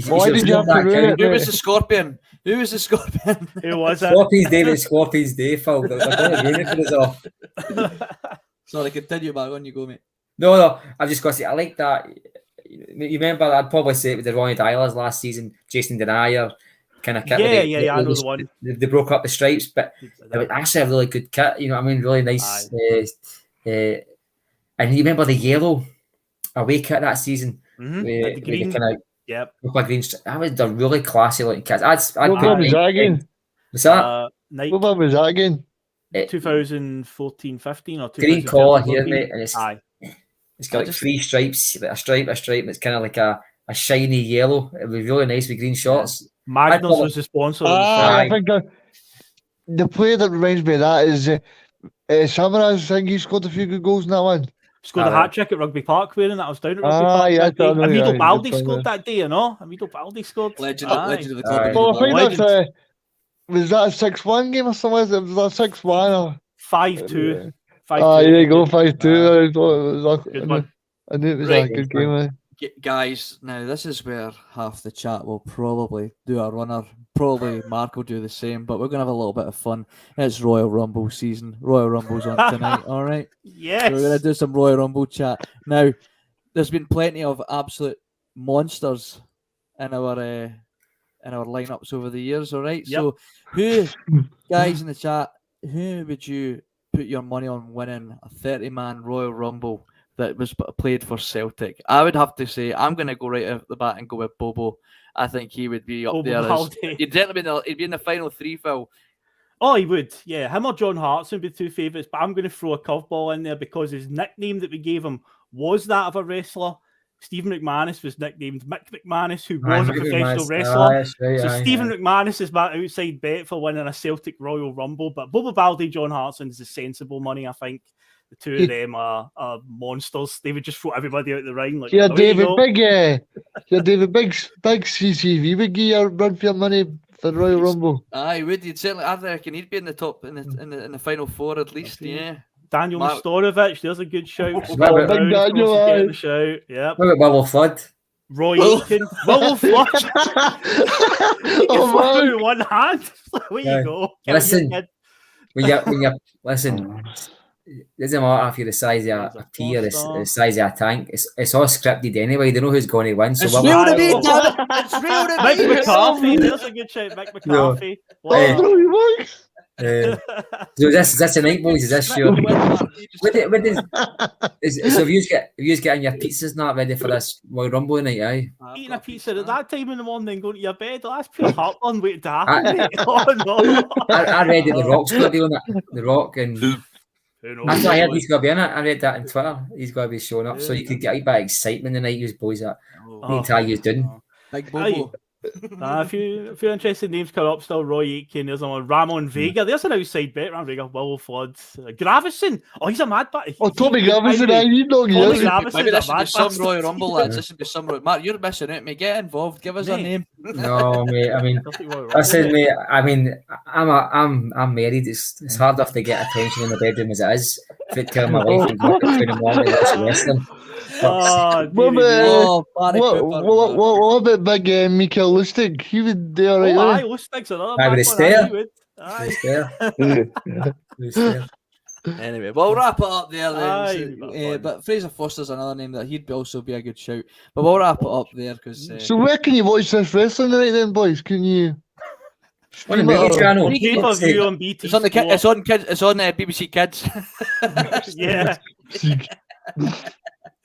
Why did you have to ruin it? Who was the Scorpion? Who was the Scorpion? Who was it? Scorpion's David, Scorpion's Day, Phil. They're going to ruin it for us all. Sorry, continue, back on you go, mate. No, I've just got to say, I like that. You remember, I'd probably say it with the Ronnie Dylers last season, Jason Denier, kind of kit. Yeah, I know the one. They broke up the stripes, but it was actually a really good kit, you know what I mean? Really nice. And you remember the yellow away kit that season? The green. Yep. Green. That was a really classy looking kit. What one was that again? What's that? What one was that again? 2014-15 or green collar here, mate, and it's got like just 3 stripes, like a stripe, and it's kind of like a shiny yellow. It was really nice with green shorts. Magnus was the sponsor. I think the player that reminds me of that is Samaras. I think he scored a few good goals in that one. Scored a hat trick at Rugby Park wearing that. I was down at Rugby Park. Yeah, Amido Baldi scored that day, you know? Amido Baldi scored. Legend of the club. Well, I think that's was that a 6-1 game or something? Was that 6-1 or 5-2? There you go, 5-2. Good one. I knew it was a good game. Guys, now this is where half the chat will probably do a runner. Probably Mark will do the same, but we're going to have a little bit of fun. It's Royal Rumble season. Royal Rumble's on tonight, all right? Yes. So we're going to do some Royal Rumble chat. Now, there's been plenty of absolute monsters in our lineups over the years, all right? Yep. So who, guys in the chat, who would you put your money on winning a 30-man Royal Rumble that was played for Celtic? I would have to say, I'm going to go right off the bat and go with Bobo. I think he would be up Bobo there. He'd be in the final 3, Phil. Oh, he would. Yeah, him or John Hartson would be 2 favourites, but I'm going to throw a curveball in there because his nickname that we gave him was that of a wrestler. Stephen McManus was nicknamed Mick McManus, who was a professional wrestler. So Stephen McManus is my outside bet for winning a Celtic Royal Rumble, but Bobo Baldi, John Hartson is the sensible money, I think. The two of them are monsters. They would just throw everybody out the ring. Like, David Big CCV would give you a run for your money for the Royal Rumble. Aye, would you'd certainly? I reckon he'd be in the top in the final 4 at least. Yeah. Daniel Nestorovic, there's a good shout. Big Daniel, shout. Yeah. What about Willow Flood? Roy Aitken. Willow Flood. With one hand. Where you go? Listen, when you listen. It doesn't matter if you're the size of a pea or the size of a tank. It's all scripted anyway. They know who's going to win. So it's real to me, damn it! It's real to me. Mick McCarthy. There's a good shout. Mick McCarthy. So that's tonight, boys. Is this your? So if you getting your pizzas not ready for this Royal Rumble night, aye? Eating a pizza at that time in the morning, going to your bed. That's pure heartburn waiting to happen. Oh no! I read that the Rock's going to be on it. The Rock and. That's why I heard he's going to be in it. I read that on Twitter. He's going to be showing up, so you could get a bit of excitement the night you boys at. How you doing? Big Bobo. A few interesting names come up still. Roy Aitken, there's one Ramon Vega. There's an outside bet. Ramon Vega, Willow Flood, Gravison. Oh, he's a mad bat. Tommy Gravison, I need no Maybe this should be some Royal Rumble, lads. This should be some Royal. Mark, you're missing out, mate. Get involved. Give us a name. No, mate. I mean, listen, mate. I mean, I'm married. It's hard enough to get attention in the bedroom as it is. If it tell my wife and work at 2 in the morning, that's wrestling. What about big Mikael Lustig? He would do all right. Aye, Lustig's another bad one. Anyway, we'll wrap it up there then. But Fraser Foster's another name that he'd also be a good shout. But we'll wrap it up there because. So where can you watch this wrestling tonight then, boys? Can you? On the BT channel. On BT. It's on the It's on kids. It's on BBC Kids. Yeah.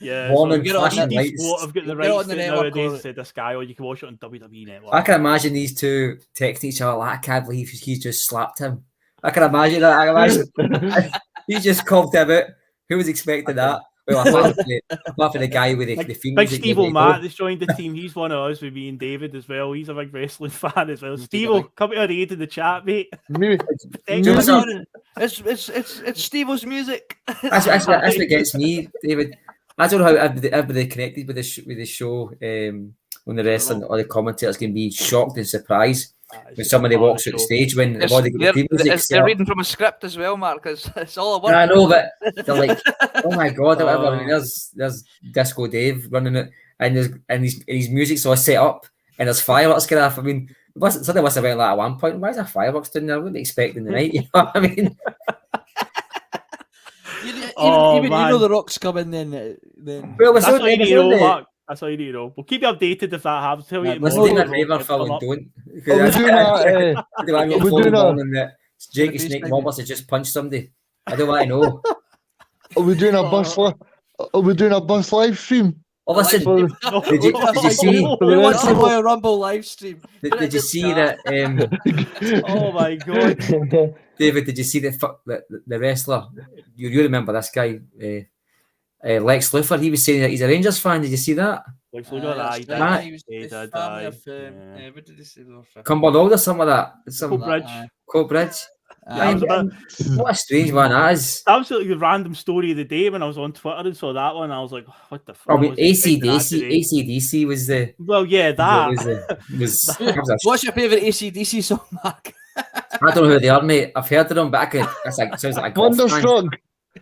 Yeah, I've got the rights nowadays to the Sky, or you can watch it on WWE Network. I can imagine these two texting each other like, I can't believe he's just slapped him. I can imagine that. He just coughed him out. Who was expecting that? Well, apart from the guy with the theme Big music, Steve there you O'Matt go. that's joined the team. He's one of us with me and David as well. He's a big wrestling fan as well. Steve, come to our aid in the chat, mate. Maybe, It's Steve-O's music. That's what gets me, David. I don't know how everybody connected with the show when the wrestling or the commentators can be shocked and surprised when somebody walks out the stage when they've already got the theme music. They're reading from a script as well, Mark. It's all a work. I know, but they're like, oh my god, or whatever. I mean, there's Disco Dave running it, and his music's all set up, and there's fireworks going off. I mean, something must have been like at one point. Why is there fireworks down there? I wouldn't expect in the night. You know what I mean? Even you know the Rock's coming, then. Well, that's all you need to know, Mark. That's all you need to know. We'll keep you updated if that happens. Tell you let's do that favor, Phil, and don't. Jake Snake Roberts has just punched somebody. I don't want to know. Are we doing a bus live stream? Oh, listen, did you see? Who wants to play a Rumble live stream? Did you see that? Oh my god, David! Did you see the wrestler? You remember this guy, Lex Luthor? He was saying that he's a Rangers fan. Did you see that? Lex Luthor, what did he say? Cumbernauld or something like that. Coatbridge. What a strange one that is. Absolutely the random story of the day when I was on Twitter and saw that one. I was like, what the fuck? I mean, AC/DC was the. Well, yeah, that. What's your favourite AC/DC song, Mark? I don't know who they are, mate. I've heard of them, but sounds like a Wonderstruck.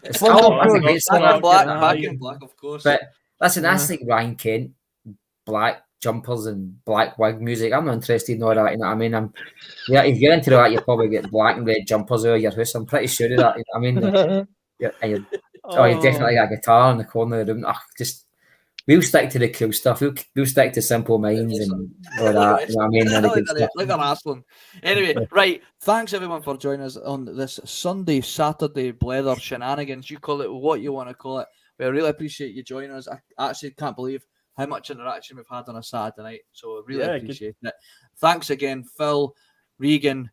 It's Back in Black, of course. But listen, that's like Ryan Kent, black jumpers and black wig music. I'm not interested in all that. You know what I mean? If you're into that, you probably get black and red jumpers out of your house. I'm pretty sure of that. You know what I mean? You definitely got a guitar in the corner of the room. We'll stick to the cool stuff. We'll stick to Simple Minds and all that. You know what I mean? Like a wrestling. Anyway, right. Thanks everyone for joining us on this Sunday Blether shenanigans. You call it what you want to call it. We really appreciate you joining us. I actually can't believe how much interaction we've had on a Saturday night. So I really appreciate it. Thanks again, Phil, Regan,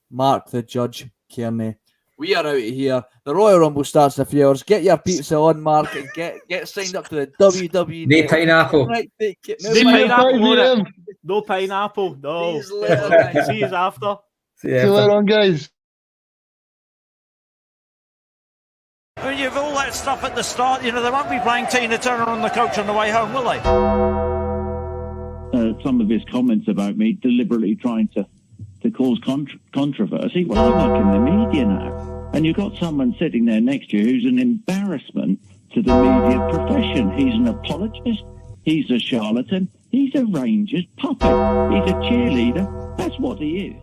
Mark, the Judge, Kearney. We are out of here. The Royal Rumble starts in a few hours. Get your pizza on, Mark, and get signed up to the WWE. No pineapple. No pineapple. No. See you after. See you later on, guys. When you've all that stuff at the start, they won't be playing Tina Turner on the coach on the way home, will they? Some of his comments about me deliberately trying to cause controversy. Well, I work in the media now, and you've got someone sitting there next to you who's an embarrassment to the media profession. He's an apologist. He's a charlatan. He's a Rangers puppet. He's a cheerleader. That's what he is.